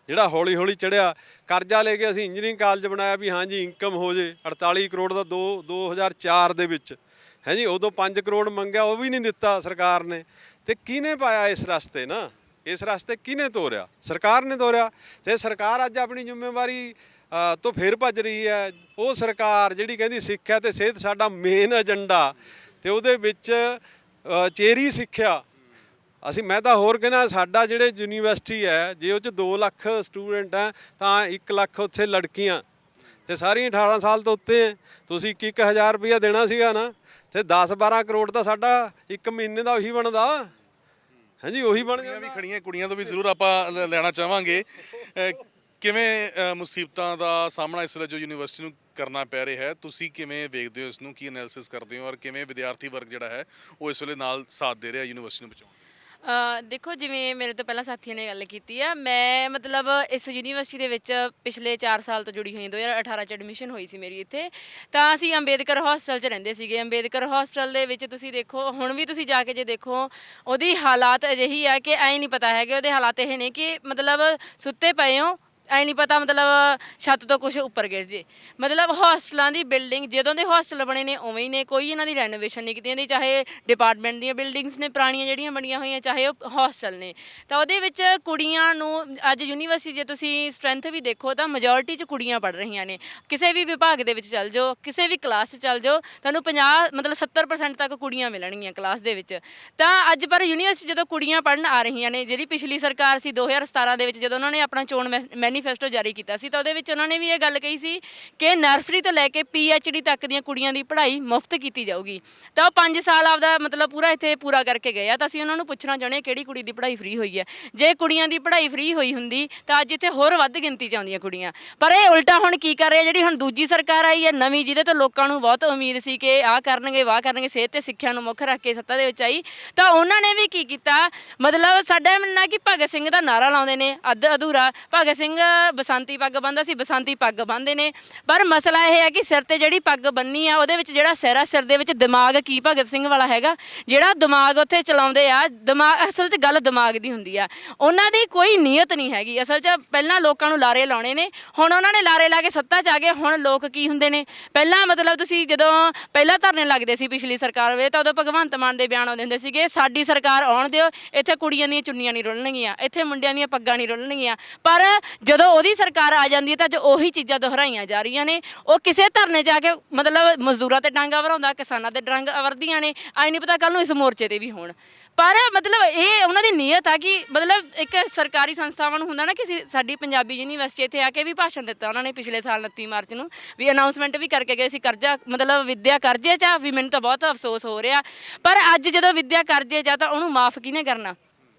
ਜਿਹੜਾ ਹੌਲੀ ਹੌਲੀ ਚੜਿਆ, ਕਰਜ਼ਾ ਲੈ ਕੇ ਅਸੀਂ ਇੰਜੀਨੀਅਰਿੰਗ ਕਾਲਜ ਬਣਾਇਆ ਵੀ ਹਾਂ ਜੀ ਇਨਕਮ ਹੋ ਜੇ। 48 ਕਰੋੜ ਦਾ 2004 ਦੇ ਵਿੱਚ ਹੈ ਜੀ। ਉਦੋਂ 5 ਕਰੋੜ ਮੰਗਿਆ, ਉਹ ਵੀ ਨਹੀਂ ਦਿੱਤਾ ਸਰਕਾਰ ਨੇ। ਤੇ ਕਿਹਨੇ ਪਾਇਆ ਇਸ ਰਸਤੇ ਨਾ, ਇਸ ਰਸਤੇ ਕਿਹਨੇ ਤੋਰਿਆ? ਸਰਕਾਰ ਨੇ ਤੋਰਿਆ। ਤੇ ਸਰਕਾਰ ਅੱਜ ਆਪਣੀ ਜ਼ਿੰਮੇਵਾਰੀ ਤੋਂ ਫਿਰ ਭੱਜ ਰਹੀ ਹੈ। ਉਹ ਸਰਕਾਰ ਜਿਹੜੀ ਕਹਿੰਦੀ ਸਿੱਖਿਆ ਤੇ ਸਿਹਤ ਸਾਡਾ ਮੇਨ ਏਜੰਡਾ, ਤੇ ਉਹਦੇ ਵਿੱਚ ਚੇਰੀ ਸਿੱਖਿਆ। ਮੈਂ ਤਾਂ ਹੋਰ ਕਹਿੰਦਾ, ਸਾਡਾ ਜਿਹੜੇ ਯੂਨੀਵਰਸਿਟੀ ਹੈ, ਜੇ ਉਹ 'ਚ 2 ਲੱਖ ਸਟੂਡੈਂਟ ਹੈ ਤਾਂ 1 ਲੱਖ ਉੱਥੇ ਲੜਕੀਆਂ, ਤੇ ਸਾਰੀਆਂ 18 ਸਾਲ ਤੋਂ ਉੱਤੇ ਹੈ। ਤੁਸੀਂ 1-1000 ਰੁਪਇਆ ਦੇਣਾ ਸੀਗਾ ਨਾ, ਤੇ 10-12 ਕਰੋੜ ਤਾਂ ਸਾਡਾ 1 ਮਹੀਨੇ ਦਾ ਉਹੀ ਬਣਦਾ ਹਾਂਜੀ, ਉਹੀ ਬਣ ਜਾਂਦਾ। ਵੀ ਖੜੀਆਂ ਕੁੜੀਆਂ ਤੋਂ ਵੀ ਜ਼ਰੂਰ ਆਪਾਂ ਲੈਣਾ ਚਾਹਾਂਗੇ। ਕਿਵੇਂ ਮੁਸੀਬਤਾਂ ਦਾ ਸਾਹਮਣਾ ਇਸ ਵੇਲੇ ਜੋ ਯੂਨੀਵਰਸਿਟੀ ਨੂੰ ਕਰਨਾ ਪੈ ਰਿਹਾ ਹੈ, ਤੁਸੀਂ ਕਿਵੇਂ ਵੇਖਦੇ ਹੋ ਇਸ ਨੂੰ, ਕੀ ਐਨਾਲਿਸਿਸ ਕਰਦੇ ਹੋ, ਔਰ ਕਿਵੇਂ ਵਿਦਿਆਰਥੀ ਵਰਗ ਜਿਹੜਾ ਹੈ ਉਹ ਇਸ ਵੇਲੇ ਨਾਲ ਸਾਥ ਦੇ ਰਿਹਾ ਯੂਨੀਵਰਸਿਟੀ ਨੂੰ ਬਚਾਉਣ? ਦੇਖੋ, ਜਿਵੇਂ ਮੇਰੇ ਤੋਂ ਪਹਿਲਾਂ ਸਾਥੀਆਂ ਨੇ ਗੱਲ ਕੀਤੀ ਆ, ਮੈਂ ਮਤਲਬ ਇਸ ਯੂਨੀਵਰਸਿਟੀ ਦੇ ਵਿੱਚ ਪਿਛਲੇ 4 ਸਾਲ ਤੋਂ ਜੁੜੀ ਹੋਈ। 2018 ਚ ਐਡਮਿਸ਼ਨ ਹੋਈ ਸੀ ਮੇਰੀ ਇੱਥੇ। ਤਾਂ ਅਸੀਂ ਅੰਬੇਦਕਰ ਹੋਸਟਲ 'ਚ ਰਹਿੰਦੇ ਸੀਗੇ। ਅੰਬੇਦਕਰ ਹੋਸਟਲ ਦੇ ਵਿੱਚ ਤੁਸੀਂ ਦੇਖੋ, ਹੁਣ ਵੀ ਤੁਸੀਂ ਜਾ ਕੇ ਜੇ ਦੇਖੋ, ਉਹਦੀ ਹਾਲਾਤ ਅਜਿਹੀ ਆ ਕਿ ਐਂ ਨਹੀਂ ਪਤਾ ਹੈਗੇ ਉਹਦੇ ਹਾਲਾਤ ਇਹ ਨੇ ਕਿ ਮਤਲਬ ਸੁੱਤੇ ਪਏ ਹੋ, ਐ ਨਹੀਂ ਪਤਾ ਮਤਲਬ ਛੱਤ ਤੋਂ ਕੁਝ ਉੱਪਰ ਗਿਰ ਜੇ। ਮਤਲਬ ਹੋਸਟਲਾਂ ਦੀ ਬਿਲਡਿੰਗ ਜਦੋਂ ਦੇ ਹੋਸਟਲ ਬਣੇ ਨੇ ਉਵੇਂ ਹੀ ਨੇ, ਕੋਈ ਇਹਨਾਂ ਦੀ ਰੈਨੋਵੇਸ਼ਨ ਨਹੀਂ ਕੀਤੀ ਜਾਂਦੀ। ਚਾਹੇ ਡਿਪਾਰਟਮੈਂਟ ਦੀਆਂ ਬਿਲਡਿੰਗਸ ਨੇ ਪੁਰਾਣੀਆਂ ਜਿਹੜੀਆਂ ਬਣੀਆਂ ਹੋਈਆਂ, ਚਾਹੇ ਉਹ ਹੋਸਟਲ ਨੇ। ਤਾਂ ਉਹਦੇ ਵਿੱਚ ਕੁੜੀਆਂ ਨੂੰ ਅੱਜ ਯੂਨੀਵਰਸਿਟੀ ਜੇ ਤੁਸੀਂ ਸਟਰੈਂਥ ਵੀ ਦੇਖੋ ਤਾਂ ਮੈਜੋਰਿਟੀ 'ਚ ਕੁੜੀਆਂ ਪੜ੍ਹ ਰਹੀਆਂ ਨੇ। ਕਿਸੇ ਵੀ ਵਿਭਾਗ ਦੇ ਵਿੱਚ ਚੱਲ ਜਾਓ, ਕਿਸੇ ਵੀ ਕਲਾਸ 'ਚ ਚੱਲ ਜਾਓ, ਤੁਹਾਨੂੰ 70% ਤੱਕ ਕੁੜੀਆਂ ਮਿਲਣਗੀਆਂ ਕਲਾਸ ਦੇ ਵਿੱਚ। ਤਾਂ ਅੱਜ ਪਰ ਯੂਨੀਵਰਸਿਟੀ ਜਦੋਂ ਕੁੜੀਆਂ ਪੜ੍ਹਨ ਆ ਰਹੀਆਂ ਨੇ, ਜਿਹੜੀ ਪਿਛਲੀ ਸਰਕਾਰ ਸੀ 2017 ਦੇ ਵਿੱਚ, ਜਦੋਂ ਉਹਨਾਂ ਨੇ ਆਪਣਾ ਚੋਣ ਮੈਨੀਫੈਸਟੋ ਜਾਰੀ ਕੀਤਾ ਸੀ ਤਾਂ ਉਹਦੇ ਵਿੱਚ ਉਹਨਾਂ ਨੇ ਵੀ ਇਹ ਗੱਲ ਕਹੀ ਸੀ ਕਿ ਨਰਸਰੀ ਤੋਂ ਲੈ ਕੇ PhD ਤੱਕ ਦੀਆਂ ਕੁੜੀਆਂ ਦੀ ਪੜ੍ਹਾਈ ਮੁਫਤ ਕੀਤੀ ਜਾਊਗੀ। ਤਾਂ ਉਹ 5 ਸਾਲ ਆਪਦਾ ਮਤਲਬ ਪੂਰਾ ਇੱਥੇ ਪੂਰਾ ਕਰਕੇ ਗਏ ਆ। ਤਾਂ ਅਸੀਂ ਉਹਨਾਂ ਨੂੰ ਪੁੱਛਣਾ ਚਾਹੁੰਦੇ ਹਾਂ ਕਿਹੜੀ ਕੁੜੀ ਦੀ ਪੜ੍ਹਾਈ ਫ੍ਰੀ ਹੋਈ ਹੈ। ਜੇ ਕੁੜੀਆਂ ਦੀ ਪੜ੍ਹਾਈ ਫ੍ਰੀ ਹੋਈ ਹੁੰਦੀ ਤਾਂ ਅੱਜ ਇੱਥੇ ਹੋਰ ਵੱਧ ਗਿਣਤੀ 'ਚ ਆਉਂਦੀਆਂ ਕੁੜੀਆਂ। ਪਰ ਇਹ ਉਲਟਾ ਹੁਣ ਕੀ ਕਰ ਰਹੇ ਆ, ਜਿਹੜੀ ਹੁਣ ਦੂਜੀ ਸਰਕਾਰ ਆਈ ਹੈ ਨਵੀਂ, ਜਿਹਦੇ ਤੋਂ ਲੋਕਾਂ ਨੂੰ ਬਹੁਤ ਉਮੀਦ ਸੀ ਕਿ ਆਹ ਕਰਨਗੇ ਵਾਹ ਕਰਨਗੇ, ਸਿਹਤ ਤੇ ਸਿੱਖਿਆ ਨੂੰ ਮੁੱਖ ਰੱਖ ਕੇ ਸੱਤਾ ਦੇ ਵਿੱਚ ਆਈ, ਤਾਂ ਉਹਨਾਂ ਨੇ ਵੀ ਕੀ ਕੀਤਾ, ਮਤਲਬ ਸਾਡਾ ਮੰਨਣਾ ਕਿ ਭਗਤ ਸਿੰਘ ਦਾ ਨਾਰਾ ਲਾਉਂਦੇ ਨੇ ਅੱਧ ਅਧੂਰਾ। ਭਗਤ ਸਿੰਘ ਬਸੰਤੀ ਪੱਗ ਬੰਨ੍ਹਦਾ ਸੀ, ਬਸੰਤੀ ਪੱਗ ਬੰਨ੍ਹਦੇ ਨੇ, ਪਰ ਮਸਲਾ ਇਹ ਹੈ ਕਿ ਸਿਰ ਤੇ ਜਿਹੜੀ ਪੱਗ ਬੰਨੀ ਆ ਉਹਦੇ ਵਿੱਚ ਜਿਹੜਾ ਸਿਰ ਆ, ਸਿਰ ਦੇ ਵਿੱਚ ਦਿਮਾਗ ਕੀ ਭਗਤ ਸਿੰਘ ਵਾਲਾ ਹੈਗਾ, ਜਿਹੜਾ ਦਿਮਾਗ ਉੱਥੇ ਚਲਾਉਂਦੇ ਆ, ਦਿਮਾਗ ਅਸਲ 'ਚ ਗੱਲ ਦਿਮਾਗ ਦੀ ਹੁੰਦੀ ਆ। ਉਹਨਾਂ ਦੀ ਕੋਈ ਨੀਅਤ ਨਹੀਂ ਹੈਗੀ ਅਸਲ 'ਚ। ਪਹਿਲਾਂ ਲੋਕਾਂ ਨੂੰ ਲਾਰੇ ਲਾਉਣੇ ਨੇ, ਹੁਣ ਉਹਨਾਂ ਨੇ ਲਾਰੇ ਲਾ ਕੇ ਸੱਤਾ 'ਚ ਆ ਗਏ। ਹੁਣ ਲੋਕ ਕੀ ਹੁੰਦੇ ਨੇ, ਪਹਿਲਾਂ ਮਤਲਬ ਤੁਸੀਂ ਜਦੋਂ ਪਹਿਲਾਂ ਧਰਨੇ ਲੱਗਦੇ ਸੀ ਪਿਛਲੀ ਸਰਕਾਰ ਵੇ, ਤਾਂ ਉਦੋਂ ਭਗਵੰਤ ਮਾਨ ਦੇ ਬਿਆਨ ਆਉਂਦੇ ਹੁੰਦੇ ਸੀਗੇ ਸਾਡੀ ਸਰਕਾਰ ਆਉਣ ਦਿਓ, ਇੱਥੇ ਕੁੜੀਆਂ ਦੀਆਂ ਚੁੰਨੀਆਂ ਨਹੀਂ ਰੁਲਣਗੀਆਂ, ਇੱਥੇ ਮੁੰਡਿਆਂ ਦੀਆਂ ਪੱਗਾਂ ਨਹੀਂ ਰੁਲਣਗੀਆਂ। ਪਰ ਜਦੋਂ ਉਹਦੀ ਸਰਕਾਰ ਆ ਜਾਂਦੀ ਹੈ ਤਾਂ ਅੱਜ ਉਹੀ ਚੀਜ਼ਾਂ ਦੁਹਰਾਈਆਂ ਜਾ ਰਹੀਆਂ ਨੇ। ਉਹ ਕਿਸੇ ਧਰਨੇ 'ਚ ਆ ਕੇ ਮਤਲਬ ਮਜ਼ਦੂਰਾਂ ਤੇ ਡਾਂਗਾ ਵਰਾਉਂਦਾ, ਕਿਸਾਨਾਂ ਤੇ ਡਾਂਗਾ ਵਰਦੀਆਂ ਨੇ, ਆਈ ਨਹੀਂ ਪਤਾ ਕੱਲ ਨੂੰ ਇਸ ਮੋਰਚੇ ਤੇ ਵੀ ਹੋਣ। ਪਰ ਮਤਲਬ ਇਹ ਉਹਨਾਂ ਦੀ ਨੀਅਤ ਆ ਕਿ ਮਤਲਬ ਇੱਕ ਸਰਕਾਰੀ ਸੰਸਥਾਵਾਂ ਨੂੰ ਹੁੰਦਾ ਨਾ ਕਿ ਸਾਡੀ ਪੰਜਾਬੀ ਯੂਨੀਵਰਸਿਟੀ ਇੱਥੇ ਆ ਕੇ ਵੀ ਭਾਸ਼ਣ ਦਿੱਤਾ ਉਹਨਾਂ ਨੇ ਪਿਛਲੇ ਸਾਲ 29 ਮਾਰਚ ਨੂੰ, ਵੀ ਅਨਾਉਂਸਮੈਂਟ ਵੀ ਕਰਕੇ ਗਏ ਸੀ ਕਰਜ਼ਾ ਮਤਲਬ ਵਿੱਦਿਆ ਕਰਜ਼ੇ 'ਚ ਆ, ਵੀ ਮੈਨੂੰ ਤਾਂ ਬਹੁਤ ਅਫਸੋਸ ਹੋ ਰਿਹਾ। ਪਰ ਅੱਜ ਜਦੋਂ ਵਿੱਦਿਆ ਕਰਜ਼ੇ 'ਚ ਆ ਤਾਂ ਉਹਨੂੰ ਮਾਫ ਕਿਹਨੇ ਕਰਨਾ।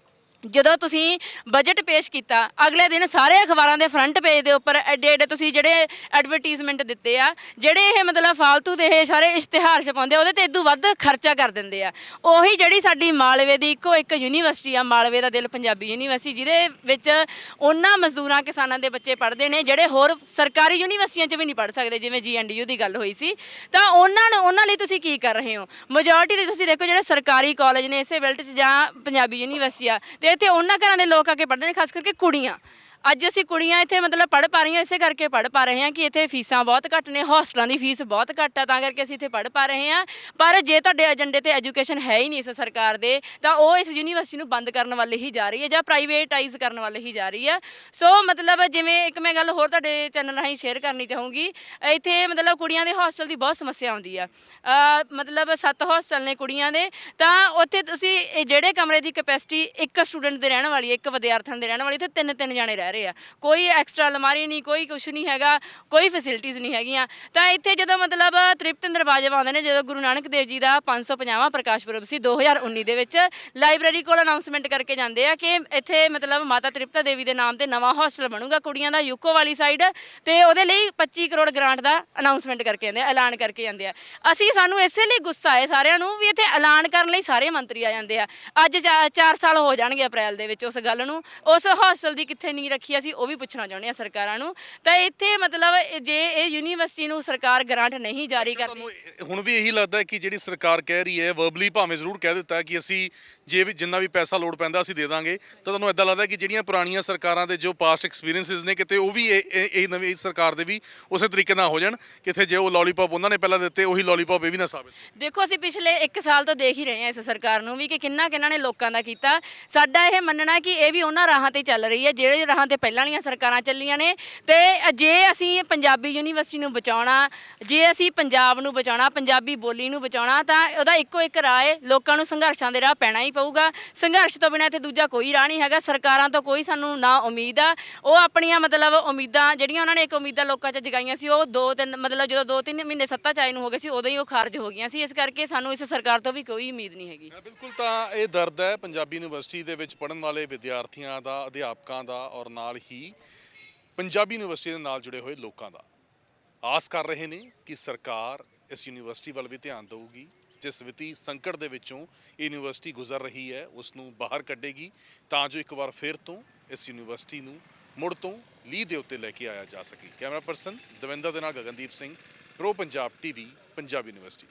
ਜਦੋਂ ਤੁਸੀਂ ਬਜਟ ਪੇਸ਼ ਕੀਤਾ ਅਗਲੇ ਦਿਨ ਸਾਰੇ ਅਖਬਾਰਾਂ ਦੇ ਫਰੰਟ ਪੇਜ ਦੇ ਉੱਪਰ ਐਡੇ ਤੁਸੀਂ ਜਿਹੜੇ ਐਡਵਰਟੀਜ਼ਮੈਂਟ ਦਿੱਤੇ ਆ, ਜਿਹੜੇ ਇਹ ਮਤਲਬ ਫਾਲਤੂ ਦੇ ਇਹ ਸਾਰੇ ਇਸ਼ਤਿਹਾਰ ਛਪਾਉਂਦੇ ਉਹਦੇ ਤੇ ਇਦੋਂ ਵੱਧ ਖਰਚਾ ਕਰ ਦਿੰਦੇ ਆ। ਉਹੀ ਜਿਹੜੀ ਸਾਡੀ ਮਾਲਵੇ ਦੀ ਇੱਕੋ ਇੱਕ ਯੂਨੀਵਰਸਿਟੀ ਆ, ਮਾਲਵੇ ਦਾ ਦਿਲ ਪੰਜਾਬੀ ਯੂਨੀਵਰਸਿਟੀ, ਜਿਹਦੇ ਵਿੱਚ ਉਹਨਾਂ ਮਜ਼ਦੂਰਾਂ ਕਿਸਾਨਾਂ ਦੇ ਬੱਚੇ ਪੜ੍ਹਦੇ ਨੇ ਜਿਹੜੇ ਹੋਰ ਸਰਕਾਰੀ ਯੂਨੀਵਰਸਿਟੀਆਂ 'ਚ ਵੀ ਨਹੀਂ ਪੜ੍ਹ ਸਕਦੇ, ਜਿਵੇਂ GNDU ਦੀ ਗੱਲ ਹੋਈ ਸੀ। ਤਾਂ ਉਹਨਾਂ ਲਈ ਤੁਸੀਂ ਕੀ ਕਰ ਰਹੇ ਹੋ? ਮੈਜੋਰਟੀ ਦੇ ਤੁਸੀਂ ਦੇਖੋ ਜਿਹੜੇ ਸਰਕਾਰੀ ਕਾਲਜ ਨੇ ਇਸੇ ਬੈਲਟ 'ਚ ਜਾਂ ਪੰਜਾਬੀ ਯੂਨੀਵਰਸਿਟੀ ਆ, ਤੇ ਇੱਥੇ ਉਹਨਾਂ ਘਰਾਂ ਦੇ ਲੋਕ ਆ ਕੇ ਪੜ੍ਹਦੇ ਨੇ, ਖਾਸ ਕਰਕੇ ਕੁੜੀਆਂ। ਅੱਜ ਅਸੀਂ ਕੁੜੀਆਂ ਇੱਥੇ ਮਤਲਬ ਪੜ੍ਹ ਪਾ ਰਹੀਆਂ, ਇਸੇ ਕਰਕੇ ਪੜ੍ਹ ਪਾ ਰਹੇ ਹਾਂ ਕਿ ਇੱਥੇ ਫੀਸਾਂ ਬਹੁਤ ਘੱਟ ਨੇ, ਹੋਸਟਲਾਂ ਦੀ ਫੀਸ ਬਹੁਤ ਘੱਟ ਆ, ਤਾਂ ਕਰਕੇ ਅਸੀਂ ਇੱਥੇ ਪੜ੍ਹ ਪਾ ਰਹੇ ਹਾਂ। ਪਰ ਜੇ ਤੁਹਾਡੇ ਏਜੰਡੇ ਤੇ ਐਜੂਕੇਸ਼ਨ ਹੈ ਹੀ ਨਹੀਂ ਇਸ ਸਰਕਾਰ ਦੇ, ਤਾਂ ਉਹ ਇਸ ਯੂਨੀਵਰਸਿਟੀ ਨੂੰ ਬੰਦ ਕਰਨ ਵੱਲ ਹੀ ਜਾ ਰਹੀ ਹੈ ਜਾਂ ਪ੍ਰਾਈਵੇਟਾਈਜ਼ ਕਰਨ ਵੱਲ ਹੀ ਜਾ ਰਹੀ ਹੈ। ਸੋ ਮਤਲਬ ਜਿਵੇਂ ਇੱਕ ਮੈਂ ਗੱਲ ਹੋਰ ਤੁਹਾਡੇ ਚੈਨਲ ਰਾਹੀਂ ਸ਼ੇਅਰ ਕਰਨੀ ਚਾਹੂੰਗੀ, ਇੱਥੇ ਮਤਲਬ ਕੁੜੀਆਂ ਦੇ ਹੋਸਟਲ ਦੀ ਬਹੁਤ ਸਮੱਸਿਆ ਆਉਂਦੀ ਆ। ਮਤਲਬ 7 ਹੋਸਟਲ ਨੇ ਕੁੜੀਆਂ ਦੇ, ਤਾਂ ਉੱਥੇ ਤੁਸੀਂ ਜਿਹੜੇ ਕਮਰੇ ਦੀ ਕੈਪੈਸਿਟੀ ਇੱਕ ਸਟੂਡੈਂਟ ਦੇ ਰਹਿਣ ਵਾਲੀ, ਇੱਕ ਵਿਦਿਆਰਥਣ ਦੇ ਰਹਿਣ ਵਾਲੀ, ਉੱਥੇ 3 ਜਾਣੇ ਰਹਿ ਰਹੇ ਆ। ਕੋਈ ਐਕਸਟਰਾ ਅਲਮਾਰੀ ਨਹੀਂ, ਕੋਈ ਕੁਛ ਨਹੀਂ ਹੈਗਾ, ਕੋਈ ਫੈਸਿਲਿਟੀਜ਼ ਨਹੀਂ ਹੈਗੀਆਂ। ਤਾਂ ਇੱਥੇ ਜਦੋਂ ਮਤਲਬ ਤ੍ਰਿਪਤਿੰਦਰ ਬਾਜਵਾ ਆਉਂਦੇ ਨੇ, ਜਦੋਂ ਗੁਰੂ ਨਾਨਕ ਦੇਵ ਜੀ ਦਾ 550ਵਾਂ ਪ੍ਰਕਾਸ਼ ਪੁਰਬ ਸੀ 2019 ਦੇ ਵਿੱਚ, ਲਾਇਬ੍ਰੇਰੀ ਕੋਲ ਅਨਾਉਂਸਮੈਂਟ ਕਰਕੇ ਜਾਂਦੇ ਆ ਕਿ ਇੱਥੇ ਮਤਲਬ ਮਾਤਾ ਤ੍ਰਿਪਤਾ ਦੇਵੀ ਦੇ ਨਾਮ ਤੇ ਨਵਾਂ ਹੋਸਟਲ ਬਣੂਗਾ ਕੁੜੀਆਂ ਦਾ ਯੂਕੋ ਵਾਲੀ ਸਾਈਡ, ਤੇ ਉਹਦੇ ਲਈ 25 ਕਰੋੜ ਗ੍ਰਾਂਟ ਦਾ ਅਨਾਉਂਸਮੈਂਟ ਕਰਕੇ ਜਾਂਦੇ ਆ, ਐਲਾਨ ਕਰਕੇ ਜਾਂਦੇ ਆ। ਸਾਨੂੰ ਇਸੇ ਲਈ ਗੁੱਸਾ ਆਏ ਸਾਰਿਆਂ ਨੂੰ ਵੀ ਇੱਥੇ ਐਲਾਨ ਕਰਨ ਲਈ ਸਾਰੇ ਮੰਤਰੀ ਆ ਜਾਂਦੇ ਆ। ਅੱਜ 4 ਸਾਲ ਹੋ ਜਾਣਗੇ ਅਪ੍ਰੈਲ ਦੇ ਵਿੱਚ ਉਸ ਗੱਲ ਨੂੰ, ਉਸ ਹੋਸਟਲ ਦੀ ਕਿੱਥੇ ਨੀਂਹ ਰੱਖੀ ਅਸੀਂ ਉਹ ਵੀ ਪੁੱਛਣਾ ਚਾਹੁੰਦੇ ਆ ਸਰਕਾਰਾਂ ਨੂੰ। ਤਾਂ ਇੱਥੇ ਮਤਲਬ ਜੇ ਇਹ ਯੂਨੀਵਰਸਿਟੀ ਨੂੰ ਸਰਕਾਰ ਗ੍ਰਾਂਟ ਨਹੀਂ ਜਾਰੀ ਕਰਦੀ, ਹੁਣ ਵੀ ਇਹੀ ਲੱਗਦਾ ਕਿ ਜਿਹੜੀ ਸਰਕਾਰ ਕਹਿ ਰਹੀ ਹੈ, ਵਰਬਲੀ ਭਾਵੇਂ ਜ਼ਰੂਰ ਕਹਿ ਦਿੱਤਾ ਕਿ ਅਸੀਂ ਜੇ ਵੀ ਜਿੰਨਾ ਵੀ ਪੈਸਾ ਲੋੜ ਪੈਂਦਾ ਅਸੀਂ ਦੇ ਦਾਂਗੇ, ਤਾਂ ਤੁਹਾਨੂੰ ਇਦਾਂ ਲੱਗਦਾ ਕਿ ਜਿਹੜੀਆਂ ਪੁਰਾਣੀਆਂ ਸਰਕਾਰਾਂ ਦੇ ਜੋ ਪਾਸਟ ਐਕਸਪੀਰੀਐਂਸਿਸ ਨੇ ਕਿਤੇ ਉਹ ਵੀ ਇਹ ਨਵੀਂ ਸਰਕਾਰ ਦੇ ਵੀ ਉਸੇ ਤਰੀਕੇ ਨਾਲ ਹੋ ਜਾਣ, ਕਿਤੇ ਜੇ ਉਹ ਲੋਲੀਪੌਪ ਉਹਨਾਂ ਨੇ ਪਹਿਲਾਂ ਦਿੱਤੇ ਉਹੀ ਲੋਲੀਪੌਪ ਇਹ ਵੀ ਨਾ ਸਾਬਿਤ। ਦੇਖੋ ਅਸੀਂ ਪਿਛਲੇ 1 ਸਾਲ ਤੋਂ ਦੇਖ ਹੀ ਰਹੇ ਹਾਂ ਇਸ ਸਰਕਾਰ ਨੂੰ ਵੀ ਕਿ ਕਿੰਨਾ ਨੇ ਲੋਕਾਂ ਦਾ ਕੀਤਾ। ਸਾਡਾ ਇਹ ਮੰਨਣਾ ਕਿ ਇਹ ਵੀ ਉਹਨਾਂ ਰਾਹਾਂ ਤੇ ਚੱਲ ਰਹੀ ਹੈ ਜਿਹੜੇ ਰਾਹਾਂ ਤੇ ਪਹਿਲਾਂ ਵਾਲੀਆਂ ਸਰਕਾਰਾਂ ਚੱਲੀਆਂ ਨੇ। ਤੇ ਜੇ ਅਸੀਂ ਪੰਜਾਬੀ ਯੂਨੀਵਰਸਿਟੀ ਨੂੰ ਬਚਾਉਣਾ, ਜੇ ਅਸੀਂ ਪੰਜਾਬ ਨੂੰ ਬਚਾਉਣਾ, ਪੰਜਾਬੀ ਬੋਲੀ ਨੂੰ ਬਚਾਉਣਾ, ਤਾਂ ਉਹਦਾ ਇੱਕੋ ਇੱਕ ਰਾਹ ਹੈ, ਲੋਕਾਂ ਨੂੰ ਸੰਘਰਸ਼ਾਂ ਦੇ ਰਾਹ ਪੈਣਾ ਹੀ ਪਊਗਾ। ਸੰਘਰਸ਼ ਤੋਂ ਬਿਨਾਂ ਇੱਥੇ ਦੂਜਾ ਕੋਈ ਰਾਹ ਨਹੀਂ ਹੈਗਾ। ਸਰਕਾਰਾਂ ਤੋਂ ਕੋਈ ਸਾਨੂੰ ਨਾ ਉਮੀਦ ਆ। ਉਹ ਆਪਣੀਆਂ ਮਤਲਬ ਉਮੀਦਾਂ ਜਿਹੜੀਆਂ ਉਹਨਾਂ ਨੇ ਇੱਕ ਉਮੀਦਾਂ ਲੋਕਾਂ 'ਚ ਜਗਾਈਆਂ ਸੀ, ਉਹ 2-3 ਮਤਲਬ ਜਦੋਂ 2-3 ਮਹੀਨੇ ਸੱਤਾ 'ਚ ਆਏ ਨੂੰ ਹੋ ਗਏ ਸੀ, ਉਦੋਂ ਹੀ ਉਹ ਖਾਰਜ ਹੋ ਗਈਆਂ ਸੀ। ਇਸ ਕਰਕੇ ਸਾਨੂੰ ਇਸ ਸਰਕਾਰ ਤੋਂ ਵੀ ਕੋਈ ਉਮੀਦ ਨਹੀਂ ਹੈਗੀ। ਬਿਲਕੁਲ, ਤਾਂ ਇਹ ਦਰਦ ਹੈ ਪੰਜਾਬੀ ਯੂਨੀਵਰਸਿਟੀ ਦੇ ਵਿੱਚ ਪੜ੍ਹਨ ਵਾਲੇ ਵਿਦਿਆਰਥੀਆਂ ਦਾ, ਅਧਿਆਪਕਾਂ ਦਾ, ਔਰ ਨਾਲ ਹੀ ਪੰਜਾਬੀ ਯੂਨੀਵਰਸਿਟੀ ਦੇ ਨਾਲ ਜੁੜੇ ਹੋਏ ਲੋਕਾਂ ਦਾ। ਆਸ ਕਰ ਰਹੇ ਨੇ ਕਿ ਸਰਕਾਰ ਇਸ ਯੂਨੀਵਰਸਿਟੀ ਵੱਲ ਵੀ ਧਿਆਨ ਦੇਊਗੀ, ਜਿਸ ਵਿੱਤੀ ਸੰਕਟ ਦੇ ਵਿੱਚੋਂ ਇਹ ਯੂਨੀਵਰਸਿਟੀ ਗੁਜ਼ਰ ਰਹੀ ਹੈ ਉਸ ਨੂੰ ਬਾਹਰ ਕੱਢੇਗੀ, ਤਾਂ ਜੋ ਇੱਕ ਵਾਰ ਫਿਰ ਤੋਂ ਇਸ ਯੂਨੀਵਰਸਿਟੀ ਨੂੰ ਮੁੜ ਤੋਂ ਲੀਹ ਦੇ ਉੱਤੇ ਲੈ ਕੇ ਆਇਆ ਜਾ ਸਕੇ। ਕੈਮਰਾ ਪਰਸਨ ਦਵਿੰਦਰ ਦੇ ਨਾਲ Gagandeep Singh, pro Punjab TV, Punjab university.